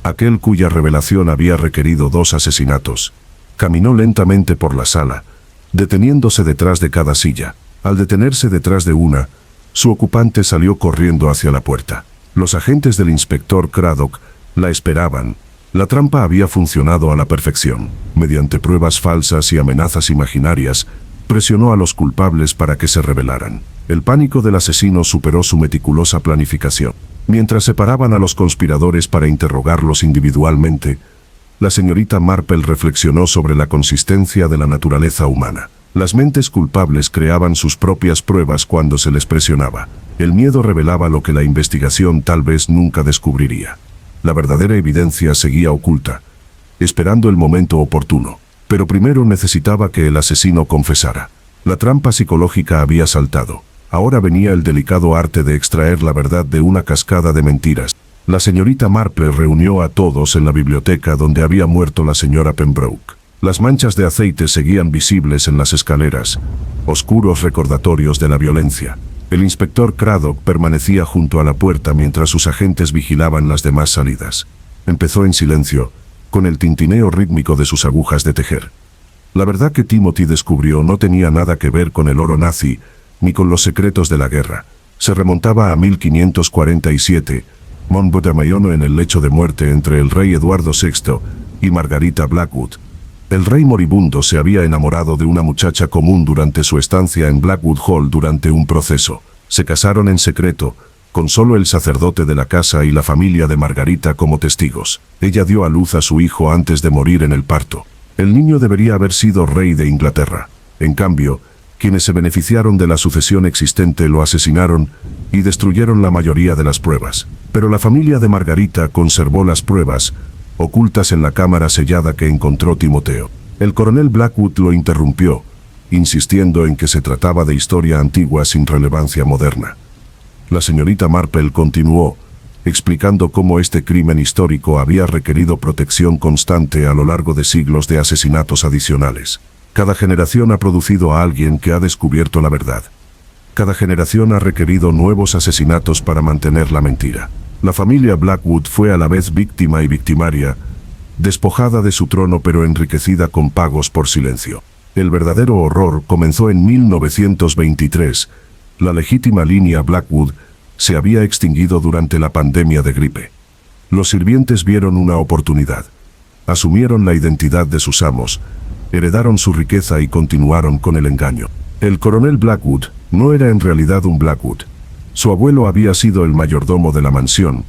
Aquel cuya revelación había requerido 2 asesinatos. Caminó lentamente por la sala, deteniéndose detrás de cada silla. Al detenerse detrás de una, su ocupante salió corriendo hacia la puerta. Los agentes del inspector Craddock la esperaban. La trampa había funcionado a la perfección. Mediante pruebas falsas y amenazas imaginarias, presionó a los culpables para que se rebelaran. El pánico del asesino superó su meticulosa planificación. Mientras separaban a los conspiradores para interrogarlos individualmente, la señorita Marple reflexionó sobre la consistencia de la naturaleza humana. Las mentes culpables creaban sus propias pruebas cuando se les presionaba. El miedo revelaba lo que la investigación tal vez nunca descubriría. La verdadera evidencia seguía oculta, esperando el momento oportuno. Pero primero necesitaba que el asesino confesara. La trampa psicológica había saltado. Ahora venía el delicado arte de extraer la verdad de una cascada de mentiras. La señorita Marple reunió a todos en la biblioteca donde había muerto la señora Pembroke. Las manchas de aceite seguían visibles en las escaleras, oscuros recordatorios de la violencia. El inspector Craddock permanecía junto a la puerta mientras sus agentes vigilaban las demás salidas. Empezó en silencio, con el tintineo rítmico de sus agujas de tejer. La verdad que Timothy descubrió no tenía nada que ver con el oro nazi, ni con los secretos de la guerra. Se remontaba a 1547, Monbodamayono en el lecho de muerte entre el rey Eduardo VI y Margarita Blackwood. El rey moribundo se había enamorado de una muchacha común durante su estancia en Blackwood Hall durante un proceso. Se casaron en secreto, con solo el sacerdote de la casa y la familia de Margarita como testigos. Ella dio a luz a su hijo antes de morir en el parto. El niño debería haber sido rey de Inglaterra. En cambio, quienes se beneficiaron de la sucesión existente lo asesinaron y destruyeron la mayoría de las pruebas. Pero la familia de Margarita conservó las pruebas, ocultas en la cámara sellada que encontró Timoteo. El coronel Blackwood lo interrumpió, insistiendo en que se trataba de historia antigua sin relevancia moderna. La señorita Marple continuó, explicando cómo este crimen histórico había requerido protección constante a lo largo de siglos de asesinatos adicionales. Cada generación ha producido a alguien que ha descubierto la verdad. Cada generación ha requerido nuevos asesinatos para mantener la mentira. La familia Blackwood fue a la vez víctima y victimaria, despojada de su trono pero enriquecida con pagos por silencio. El verdadero horror comenzó en 1923. La legítima línea Blackwood se había extinguido durante la pandemia de gripe. Los sirvientes vieron una oportunidad. Asumieron la identidad de sus amos, heredaron su riqueza y continuaron con el engaño. El coronel Blackwood no era en realidad un Blackwood. Su abuelo había sido el mayordomo de la mansión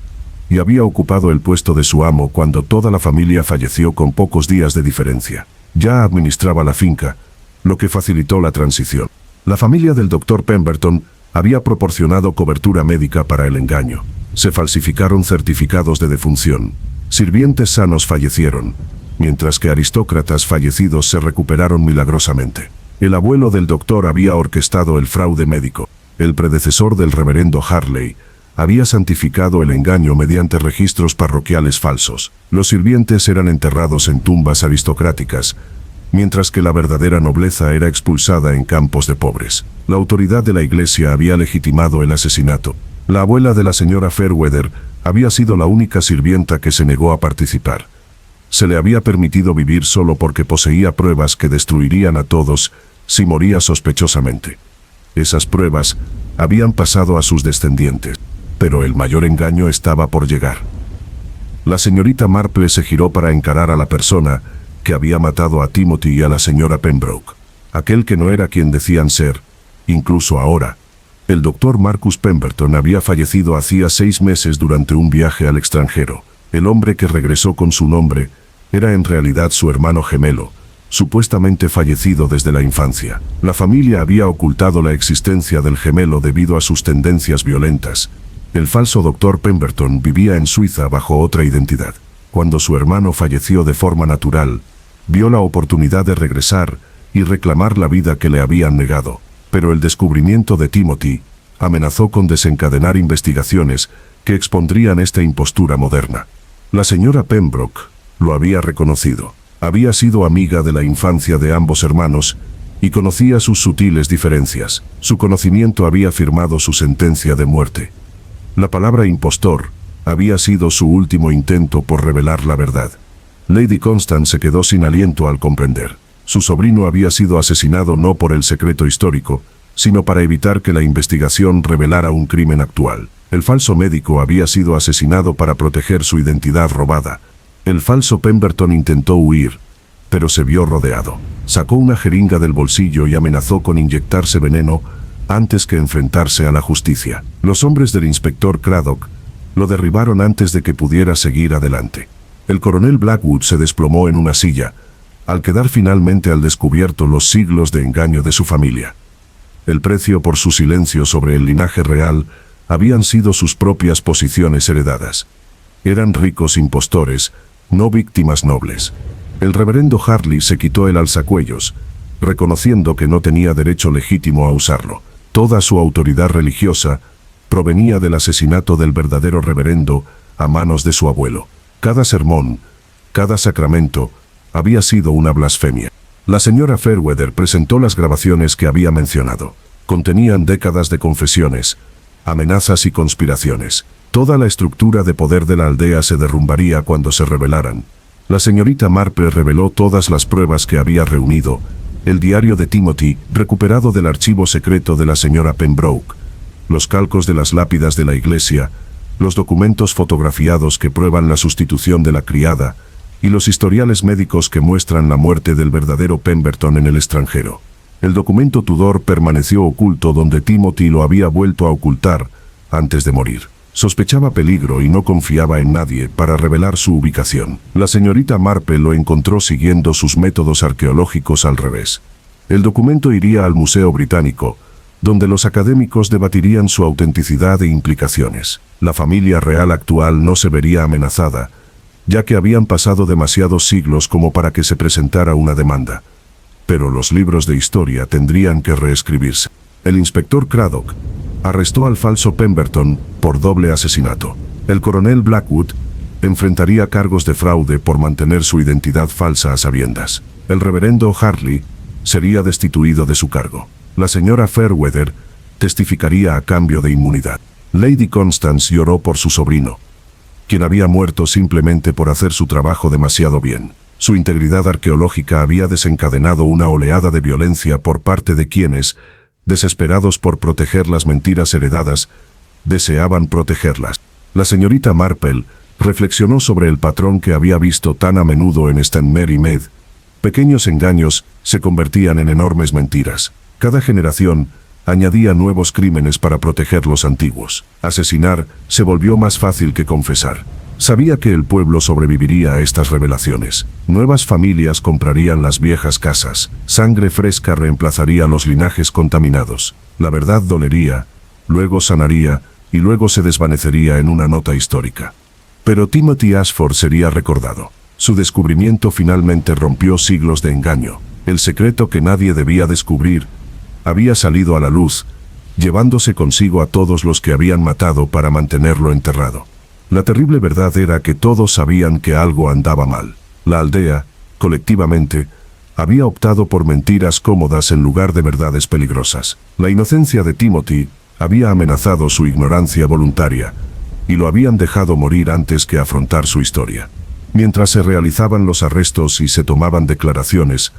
y había ocupado el puesto de su amo cuando toda la familia falleció con pocos días de diferencia. Ya administraba la finca, lo que facilitó la transición. La familia del Dr. Pemberton había proporcionado cobertura médica para el engaño. Se falsificaron certificados de defunción. Sirvientes sanos fallecieron, mientras que aristócratas fallecidos se recuperaron milagrosamente. El abuelo del doctor había orquestado el fraude médico. El predecesor del reverendo Harley había santificado el engaño mediante registros parroquiales falsos. Los sirvientes eran enterrados en tumbas aristocráticas, mientras que la verdadera nobleza era expulsada en campos de pobres. La autoridad de la iglesia había legitimado el asesinato. La abuela de la señora Fairweather había sido la única sirvienta que se negó a participar. Se le había permitido vivir solo porque poseía pruebas que destruirían a todos si moría sospechosamente. Esas pruebas habían pasado a sus descendientes, pero el mayor engaño estaba por llegar. La señorita Marple se giró para encarar a la persona que había matado a Timothy y a la señora Pembroke. Aquel que no era quien decían ser, incluso ahora. El doctor Marcus Pemberton había fallecido hacía 6 meses durante un viaje al extranjero. El hombre que regresó con su nombre era en realidad su hermano gemelo, supuestamente fallecido desde la infancia. La familia había ocultado la existencia del gemelo debido a sus tendencias violentas. El falso doctor Pemberton vivía en Suiza bajo otra identidad. Cuando su hermano falleció de forma natural, vio la oportunidad de regresar y reclamar la vida que le habían negado. Pero el descubrimiento de Timothy amenazó con desencadenar investigaciones que expondrían esta impostura moderna. La señora Pembroke lo había reconocido. Había sido amiga de la infancia de ambos hermanos y conocía sus sutiles diferencias. Su conocimiento había firmado su sentencia de muerte. La palabra impostor había sido su último intento por revelar la verdad. Lady Constance se quedó sin aliento al comprender. Su sobrino había sido asesinado no por el secreto histórico, sino para evitar que la investigación revelara un crimen actual. El falso médico había sido asesinado para proteger su identidad robada. El falso Pemberton intentó huir, pero se vio rodeado. Sacó una jeringa del bolsillo y amenazó con inyectarse veneno antes que enfrentarse a la justicia. Los hombres del inspector Craddock lo derribaron antes de que pudiera seguir adelante. El coronel Blackwood se desplomó en una silla, al quedar finalmente al descubierto los siglos de engaño de su familia. El precio por su silencio sobre el linaje real habían sido sus propias posiciones heredadas. Eran ricos impostores, no víctimas nobles. El reverendo Harley se quitó el alzacuellos, reconociendo que no tenía derecho legítimo a usarlo. Toda su autoridad religiosa provenía del asesinato del verdadero reverendo a manos de su abuelo. Cada sermón, cada sacramento, había sido una blasfemia. La señora Fairweather presentó las grabaciones que había mencionado. Contenían décadas de confesiones, amenazas y conspiraciones. Toda la estructura de poder de la aldea se derrumbaría cuando se revelaran. La señorita Marple reveló todas las pruebas que había reunido. El diario de Timothy, recuperado del archivo secreto de la señora Pembroke. Los calcos de las lápidas de la iglesia, los documentos fotografiados que prueban la sustitución de la criada, y los historiales médicos que muestran la muerte del verdadero Pemberton en el extranjero. El documento Tudor permaneció oculto donde Timothy lo había vuelto a ocultar antes de morir. Sospechaba peligro y no confiaba en nadie para revelar su ubicación. La señorita Marple lo encontró siguiendo sus métodos arqueológicos al revés. El documento iría al Museo Británico, donde los académicos debatirían su autenticidad e implicaciones. La familia real actual no se vería amenazada, ya que habían pasado demasiados siglos como para que se presentara una demanda. Pero los libros de historia tendrían que reescribirse. El inspector Craddock arrestó al falso Pemberton por doble asesinato. El coronel Blackwood enfrentaría cargos de fraude por mantener su identidad falsa a sabiendas. El reverendo Hartley sería destituido de su cargo. La señora Fairweather testificaría a cambio de inmunidad. Lady Constance lloró por su sobrino, quien había muerto simplemente por hacer su trabajo demasiado bien. Su integridad arqueológica había desencadenado una oleada de violencia por parte de quienes, desesperados por proteger las mentiras heredadas, deseaban protegerlas. La señorita Marple reflexionó sobre el patrón que había visto tan a menudo en Stanmere Mead. Pequeños engaños se convertían en enormes mentiras. Cada generación añadía nuevos crímenes para proteger los antiguos. Asesinar se volvió más fácil que confesar. Sabía que el pueblo sobreviviría a estas revelaciones. Nuevas familias comprarían las viejas casas. Sangre fresca reemplazaría los linajes contaminados. La verdad dolería, luego sanaría y luego se desvanecería en una nota histórica. Pero Timothy Ashford sería recordado. Su descubrimiento finalmente rompió siglos de engaño. El secreto que nadie debía descubrir había salido a la luz, llevándose consigo a todos los que habían matado para mantenerlo enterrado. La terrible verdad era que todos sabían que algo andaba mal. La aldea, colectivamente, había optado por mentiras cómodas en lugar de verdades peligrosas. La inocencia de Timothy había amenazado su ignorancia voluntaria, y lo habían dejado morir antes que afrontar su historia. Mientras se realizaban los arrestos y se tomaban declaraciones,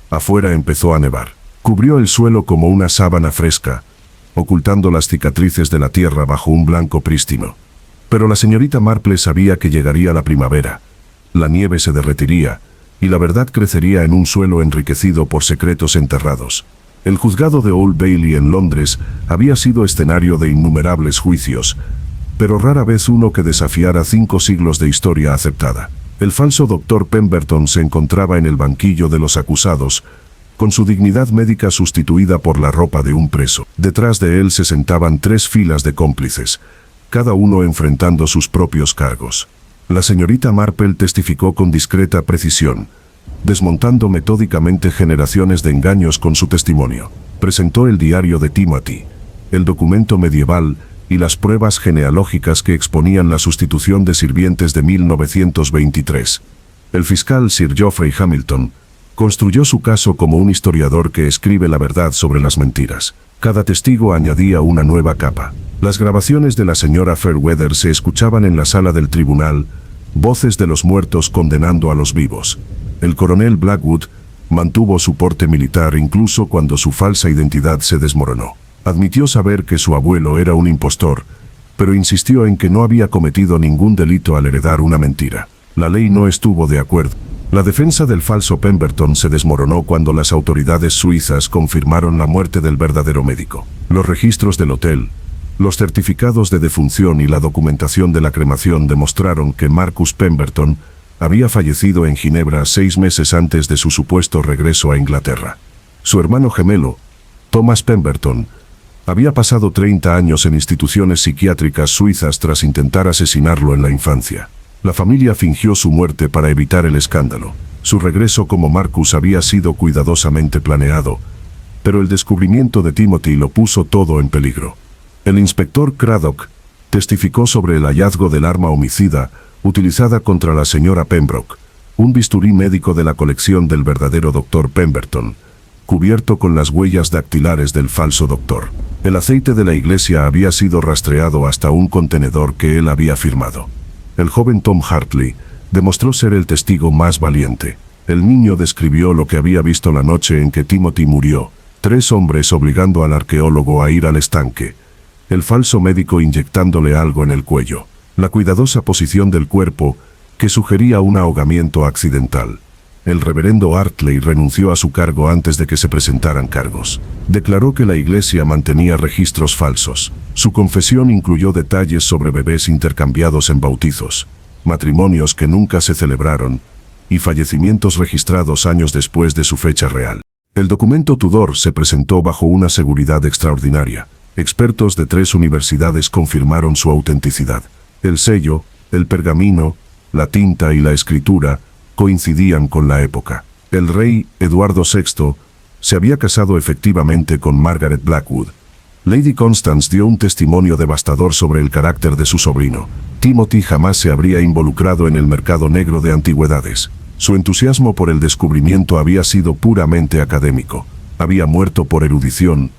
afuera empezó a nevar. Cubrió el suelo como una sábana fresca, ocultando las cicatrices de la tierra bajo un blanco prístino. Pero la señorita Marple sabía que llegaría la primavera. La nieve se derretiría, y la verdad crecería en un suelo enriquecido por secretos enterrados. El juzgado de Old Bailey en Londres había sido escenario de innumerables juicios, pero rara vez uno que desafiara 5 siglos de historia aceptada. El falso doctor Pemberton se encontraba en el banquillo de los acusados, con su dignidad médica sustituida por la ropa de un preso. Detrás de él se sentaban 3 filas de cómplices, cada uno enfrentando sus propios cargos. La señorita Marple testificó con discreta precisión, desmontando metódicamente generaciones de engaños con su testimonio. Presentó el diario de Timothy, el documento medieval y las pruebas genealógicas que exponían la sustitución de sirvientes de 1923. El fiscal Sir Geoffrey Hamilton construyó su caso como un historiador que escribe la verdad sobre las mentiras. Cada testigo añadía una nueva capa. Las grabaciones de la señora Fairweather se escuchaban en la sala del tribunal, voces de los muertos condenando a los vivos. El coronel Blackwood mantuvo su porte militar incluso cuando su falsa identidad se desmoronó. Admitió saber que su abuelo era un impostor, pero insistió en que no había cometido ningún delito al heredar una mentira. La ley no estuvo de acuerdo. La defensa del falso Pemberton se desmoronó cuando las autoridades suizas confirmaron la muerte del verdadero médico. Los registros del hotel, los certificados de defunción y la documentación de la cremación demostraron que Marcus Pemberton había fallecido en Ginebra 6 meses antes de su supuesto regreso a Inglaterra. Su hermano gemelo, Thomas Pemberton, había pasado 30 años en instituciones psiquiátricas suizas tras intentar asesinarlo en la infancia. La familia fingió su muerte para evitar el escándalo. Su regreso como Marcus había sido cuidadosamente planeado, pero el descubrimiento de Timothy lo puso todo en peligro. El inspector Craddock testificó sobre el hallazgo del arma homicida utilizada contra la señora Pembroke, un bisturí médico de la colección del verdadero doctor Pemberton, cubierto con las huellas dactilares del falso doctor. El aceite de la iglesia había sido rastreado hasta un contenedor que él había firmado. El joven Tom Hartley demostró ser el testigo más valiente. El niño describió lo que había visto la noche en que Timothy murió: 3 hombres obligando al arqueólogo a ir al estanque, el falso médico inyectándole algo en el cuello, la cuidadosa posición del cuerpo que sugería un ahogamiento accidental. El reverendo Hartley renunció a su cargo antes de que se presentaran cargos. Declaró que la iglesia mantenía registros falsos. Su confesión incluyó detalles sobre bebés intercambiados en bautizos, matrimonios que nunca se celebraron y fallecimientos registrados años después de su fecha real. El documento Tudor se presentó bajo una seguridad extraordinaria. Expertos de 3 universidades confirmaron su autenticidad. El sello, el pergamino, la tinta y la escritura coincidían con la época. El rey Eduardo VI se había casado efectivamente con Margaret Blackwood. Lady Constance dio un testimonio devastador sobre el carácter de su sobrino. Timothy jamás se habría involucrado en el mercado negro de antigüedades. Su entusiasmo por el descubrimiento había sido puramente académico. Había muerto por erudición,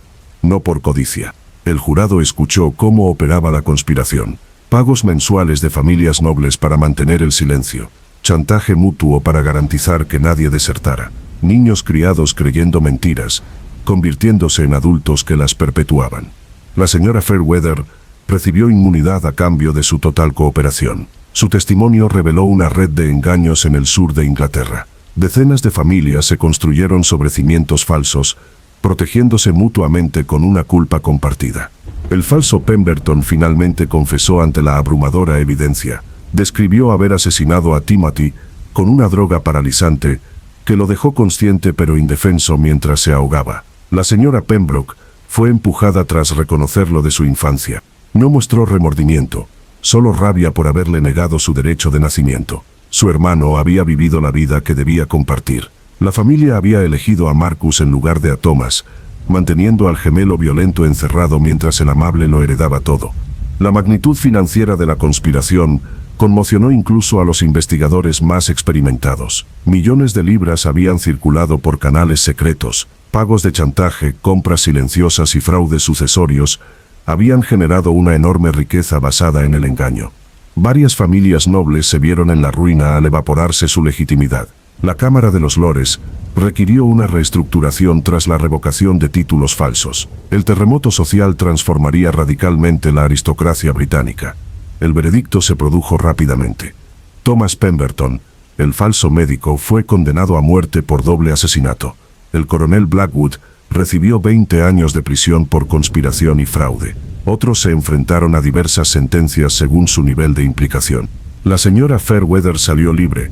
no por codicia. El jurado escuchó cómo operaba la conspiración. Pagos mensuales de familias nobles para mantener el silencio. Chantaje mutuo para garantizar que nadie desertara. Niños criados creyendo mentiras, convirtiéndose en adultos que las perpetuaban. La señora Fairweather recibió inmunidad a cambio de su total cooperación. Su testimonio reveló una red de engaños en el sur de Inglaterra. Decenas de familias se construyeron sobre cimientos falsos, protegiéndose mutuamente con una culpa compartida. El falso Pemberton finalmente confesó ante la abrumadora evidencia. Describió haber asesinado a Timothy con una droga paralizante que lo dejó consciente pero indefenso mientras se ahogaba. La señora Pembroke fue empujada tras reconocerlo de su infancia. No mostró remordimiento, solo rabia por haberle negado su derecho de nacimiento. Su hermano había vivido la vida que debía compartir. La familia había elegido a Marcus en lugar de a Thomas, manteniendo al gemelo violento encerrado mientras el amable lo heredaba todo. La magnitud financiera de la conspiración conmocionó incluso a los investigadores más experimentados. Millones de libras habían circulado por canales secretos, pagos de chantaje, compras silenciosas y fraudes sucesorios habían generado una enorme riqueza basada en el engaño. Varias familias nobles se vieron en la ruina al evaporarse su legitimidad. La Cámara de los Lores requirió una reestructuración tras la revocación de títulos falsos. El terremoto social transformaría radicalmente la aristocracia británica. El veredicto se produjo rápidamente. Thomas Pemberton, el falso médico, fue condenado a muerte por doble asesinato. El coronel Blackwood recibió 20 años de prisión por conspiración y fraude. Otros se enfrentaron a diversas sentencias según su nivel de implicación. La señora Fairweather salió libre,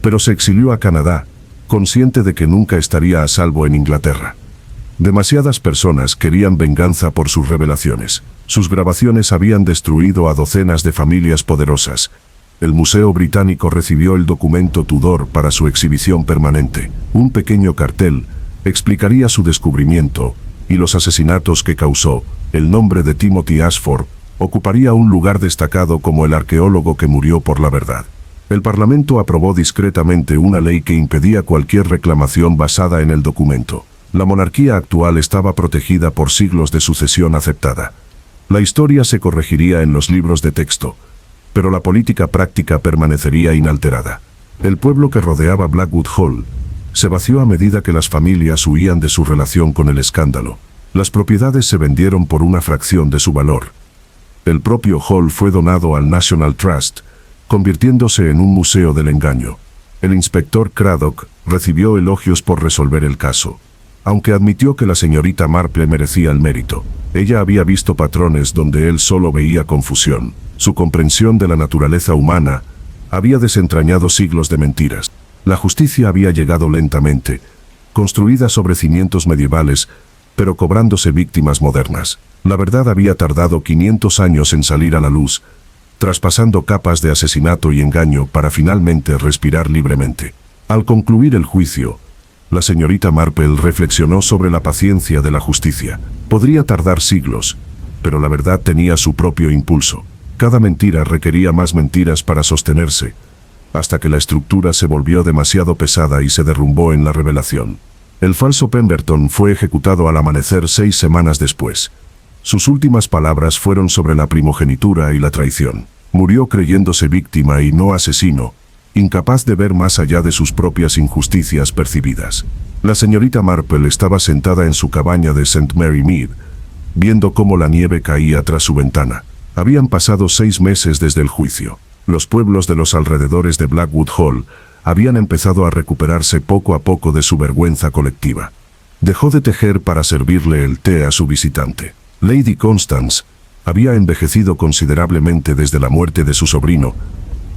pero se exilió a Canadá, consciente de que nunca estaría a salvo en Inglaterra. Demasiadas personas querían venganza por sus revelaciones. Sus grabaciones habían destruido a docenas de familias poderosas. El Museo Británico recibió el documento Tudor para su exhibición permanente. Un pequeño cartel explicaría su descubrimiento y los asesinatos que causó. El nombre de Timothy Ashford ocuparía un lugar destacado como el arqueólogo que murió por la verdad. El Parlamento aprobó discretamente una ley que impedía cualquier reclamación basada en el documento. La monarquía actual estaba protegida por siglos de sucesión aceptada. La historia se corregiría en los libros de texto, pero la política práctica permanecería inalterada. El pueblo que rodeaba Blackwood Hall se vació a medida que las familias huían de su relación con el escándalo. Las propiedades se vendieron por una fracción de su valor. El propio Hall fue donado al National Trust, convirtiéndose en un museo del engaño. El inspector Craddock recibió elogios por resolver el caso, aunque admitió que la señorita Marple merecía el mérito. Ella había visto patrones donde él solo veía confusión. Su comprensión de la naturaleza humana había desentrañado siglos de mentiras. La justicia había llegado lentamente, construida sobre cimientos medievales, pero cobrándose víctimas modernas. La verdad había tardado 500 años en salir a la luz, traspasando capas de asesinato y engaño para finalmente respirar libremente. Al concluir el juicio, la señorita Marple reflexionó sobre la paciencia de la justicia. Podría tardar siglos, pero la verdad tenía su propio impulso. Cada mentira requería más mentiras para sostenerse, hasta que la estructura se volvió demasiado pesada y se derrumbó en la revelación. El falso Pemberton fue ejecutado al amanecer 6 semanas después. Sus últimas palabras fueron sobre la primogenitura y la traición. Murió creyéndose víctima y no asesino, incapaz de ver más allá de sus propias injusticias percibidas. La señorita Marple estaba sentada en su cabaña de St. Mary Mead, viendo cómo la nieve caía tras su ventana. Habían pasado 6 meses desde el juicio. Los pueblos de los alrededores de Blackwood Hall habían empezado a recuperarse poco a poco de su vergüenza colectiva. Dejó de tejer para servirle el té a su visitante. Lady Constance había envejecido considerablemente desde la muerte de su sobrino,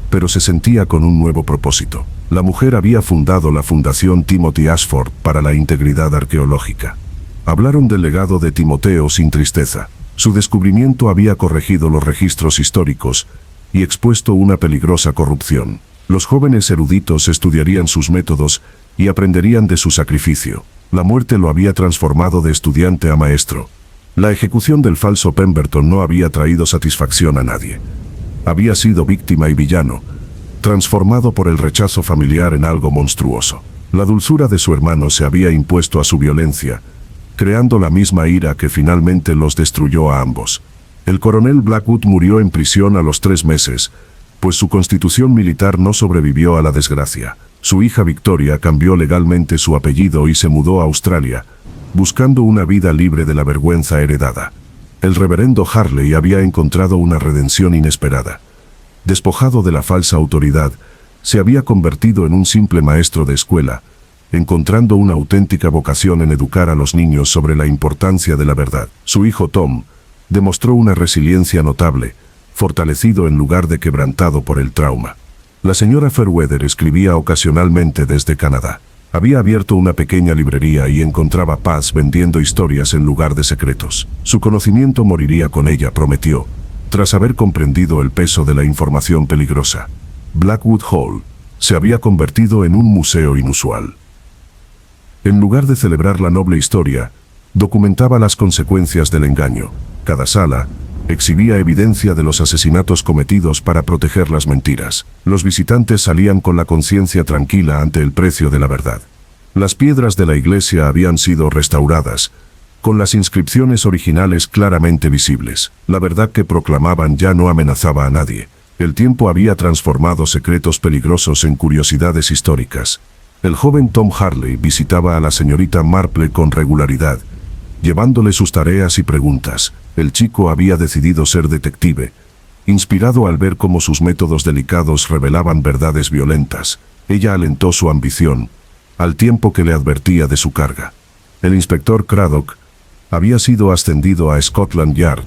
pero se sentía con un nuevo propósito. La mujer había fundado la Fundación Timothy Ashford para la integridad arqueológica. Hablaron del legado de Timoteo sin tristeza. Su descubrimiento había corregido los registros históricos y expuesto una peligrosa corrupción. Los jóvenes eruditos estudiarían sus métodos y aprenderían de su sacrificio. La muerte lo había transformado de estudiante a maestro. La ejecución del falso Pemberton no había traído satisfacción a nadie. Había sido víctima y villano, transformado por el rechazo familiar en algo monstruoso. La dulzura de su hermano se había impuesto a su violencia, creando la misma ira que finalmente los destruyó a ambos. El coronel Blackwood murió en prisión a los 3 meses, pues su constitución militar no sobrevivió a la desgracia. Su hija Victoria cambió legalmente su apellido y se mudó a Australia, buscando una vida libre de la vergüenza heredada. El reverendo Harley había encontrado una redención inesperada. Despojado de la falsa autoridad, se había convertido en un simple maestro de escuela, encontrando una auténtica vocación en educar a los niños sobre la importancia de la verdad. Su hijo Tom demostró una resiliencia notable, fortalecido en lugar de quebrantado por el trauma. La señora Fairweather escribía ocasionalmente desde Canadá. Había abierto una pequeña librería y encontraba paz vendiendo historias en lugar de secretos. Su conocimiento moriría con ella, prometió, tras haber comprendido el peso de la información peligrosa. Blackwood Hall se había convertido en un museo inusual. En lugar de celebrar la noble historia, documentaba las consecuencias del engaño. Cada sala exhibía evidencia de los asesinatos cometidos para proteger las mentiras. Los visitantes salían con la conciencia tranquila ante el precio de la verdad. Las piedras de la iglesia habían sido restauradas, con las inscripciones originales claramente visibles. La verdad que proclamaban ya no amenazaba a nadie. El tiempo había transformado secretos peligrosos en curiosidades históricas. El joven Tom Harley visitaba a la señorita Marple con regularidad, llevándole sus tareas y preguntas. El chico había decidido ser detective, inspirado al ver cómo sus métodos delicados revelaban verdades violentas. Ella alentó su ambición, al tiempo que le advertía de su carga. El inspector Craddock había sido ascendido a Scotland Yard,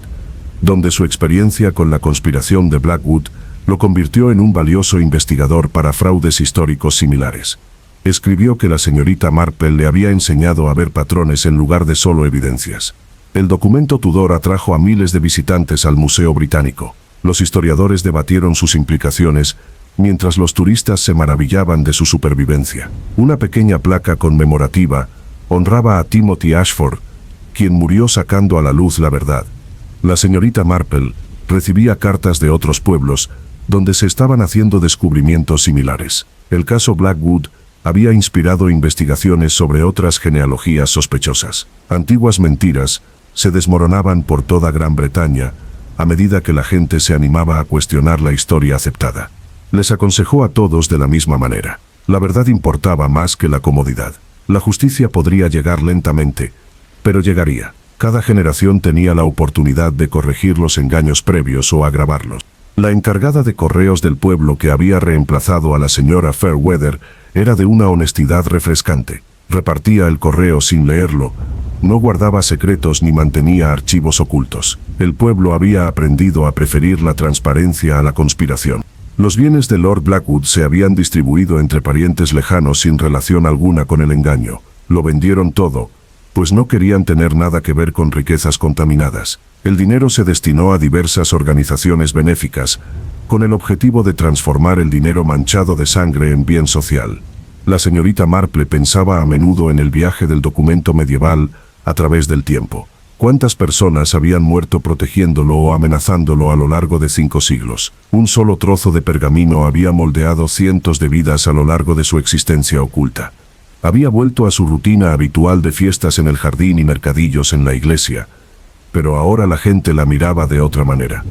donde su experiencia con la conspiración de Blackwood lo convirtió en un valioso investigador para fraudes históricos similares. Escribió que la señorita Marple le había enseñado a ver patrones en lugar de solo evidencias. El documento Tudor atrajo a miles de visitantes al Museo Británico. Los historiadores debatieron sus implicaciones, mientras los turistas se maravillaban de su supervivencia. Una pequeña placa conmemorativa honraba a Timothy Ashford, quien murió sacando a la luz la verdad. La señorita Marple recibía cartas de otros pueblos, donde se estaban haciendo descubrimientos similares. El caso Blackwood había inspirado investigaciones sobre otras genealogías sospechosas. Antiguas mentiras se desmoronaban por toda Gran Bretaña a medida que la gente se animaba a cuestionar la historia aceptada. Les aconsejó a todos de la misma manera. La verdad importaba más que la comodidad. La justicia podría llegar lentamente, pero llegaría. Cada generación tenía la oportunidad de corregir los engaños previos o agravarlos. La encargada de correos del pueblo que había reemplazado a la señora Fairweather era de una honestidad refrescante. Repartía el correo sin leerlo, no guardaba secretos ni mantenía archivos ocultos. El pueblo había aprendido a preferir la transparencia a la conspiración. Los bienes de Lord Blackwood se habían distribuido entre parientes lejanos sin relación alguna con el engaño. Lo vendieron todo, pues no querían tener nada que ver con riquezas contaminadas. El dinero se destinó a diversas organizaciones benéficas, con el objetivo de transformar el dinero manchado de sangre en bien social. La señorita Marple pensaba a menudo en el viaje del documento medieval a través del tiempo. ¿Cuántas personas habían muerto protegiéndolo o amenazándolo a lo largo de 5 siglos? Un solo trozo de pergamino había moldeado cientos de vidas a lo largo de su existencia oculta. Había vuelto a su rutina habitual de fiestas en el jardín y mercadillos en la iglesia, pero ahora la gente la miraba de otra manera.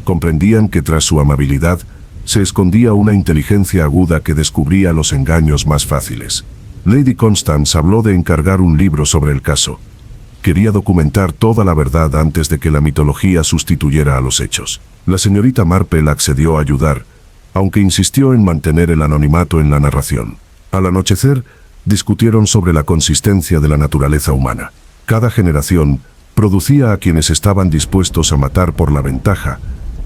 Comprendían que tras su amabilidad se escondía una inteligencia aguda que descubría los engaños más fáciles. Lady Constance habló de encargar un libro sobre el caso. Quería documentar toda la verdad antes de que la mitología sustituyera a los hechos. La señorita Marple accedió a ayudar, aunque insistió en mantener el anonimato en la narración. Al anochecer, discutieron sobre la consistencia de la naturaleza humana. Cada generación producía a quienes estaban dispuestos a matar por la ventaja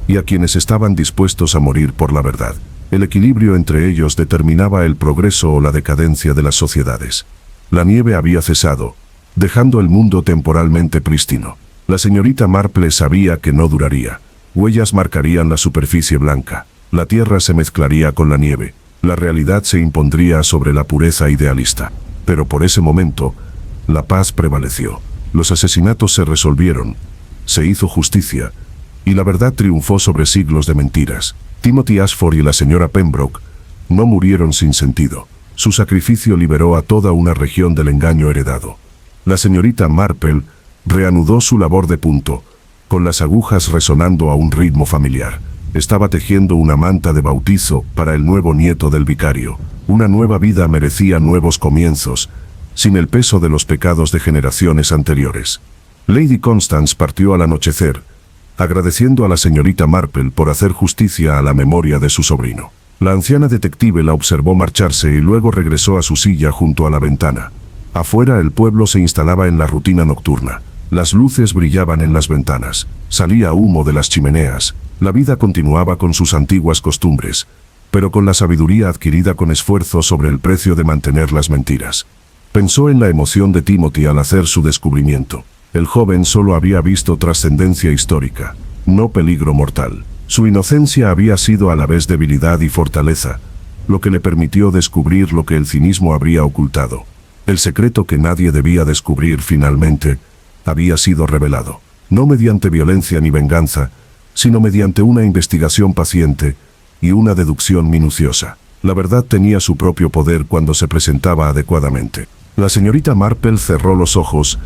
y a quienes estaban dispuestos a morir por la verdad. El equilibrio entre ellos determinaba el progreso o la decadencia de las sociedades. La nieve había cesado, dejando el mundo temporalmente prístino. La señorita Marple sabía que no duraría. Huellas marcarían la superficie blanca. La tierra se mezclaría con la nieve. La realidad se impondría sobre la pureza idealista. Pero por ese momento, la paz prevaleció. Los asesinatos se resolvieron. Se hizo justicia. y la verdad triunfó sobre siglos de mentiras. Timothy Ashford y la señora Pembroke no murieron sin sentido. Su sacrificio liberó a toda una región del engaño heredado. La señorita Marple reanudó su labor de punto, con las agujas resonando a un ritmo familiar. Estaba tejiendo una manta de bautizo para el nuevo nieto del vicario. Una nueva vida merecía nuevos comienzos, sin el peso de los pecados de generaciones anteriores. Lady Constance partió al anochecer, agradeciendo a la señorita Marple por hacer justicia a la memoria de su sobrino. La anciana detective la observó marcharse y luego regresó a su silla junto a la ventana. Afuera el pueblo se instalaba en la rutina nocturna. Las luces brillaban en las ventanas, salía humo de las chimeneas. La vida continuaba con sus antiguas costumbres, pero con la sabiduría adquirida con esfuerzo sobre el precio de mantener las mentiras. Pensó en la emoción de Timothy al hacer su descubrimiento. El joven solo había visto trascendencia histórica, no peligro mortal. Su inocencia había sido a la vez debilidad y fortaleza, lo que le permitió descubrir lo que el cinismo habría ocultado. El secreto que nadie debía descubrir finalmente había sido revelado, no mediante violencia ni venganza, sino mediante una investigación paciente y una deducción minuciosa. La verdad tenía su propio poder cuando se presentaba adecuadamente. La señorita Marple cerró los ojos,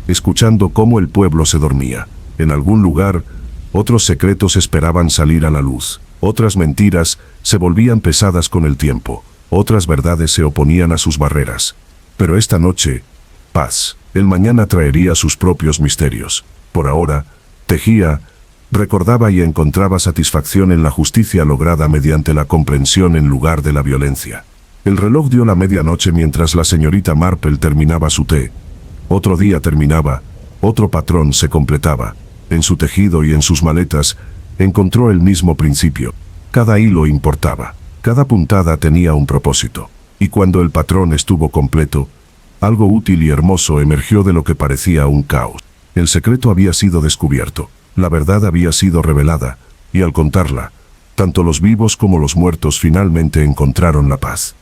escuchando cómo el pueblo se dormía. En algún lugar, otros secretos esperaban salir a la luz. Otras mentiras se volvían pesadas con el tiempo. Otras verdades se oponían a sus barreras. Pero esta noche, paz. El mañana traería sus propios misterios. Por ahora, tejía, recordaba y encontraba satisfacción en la justicia lograda mediante la comprensión en lugar de la violencia. El reloj dio la medianoche mientras la señorita Marple terminaba su té. Otro día terminaba, otro patrón se completaba. En su tejido y en sus maletas, encontró el mismo principio. Cada hilo importaba, cada puntada tenía un propósito. Y cuando el patrón estuvo completo, algo útil y hermoso emergió de lo que parecía un caos. El secreto había sido descubierto, la verdad había sido revelada, y al contarla, tanto los vivos como los muertos finalmente encontraron la paz.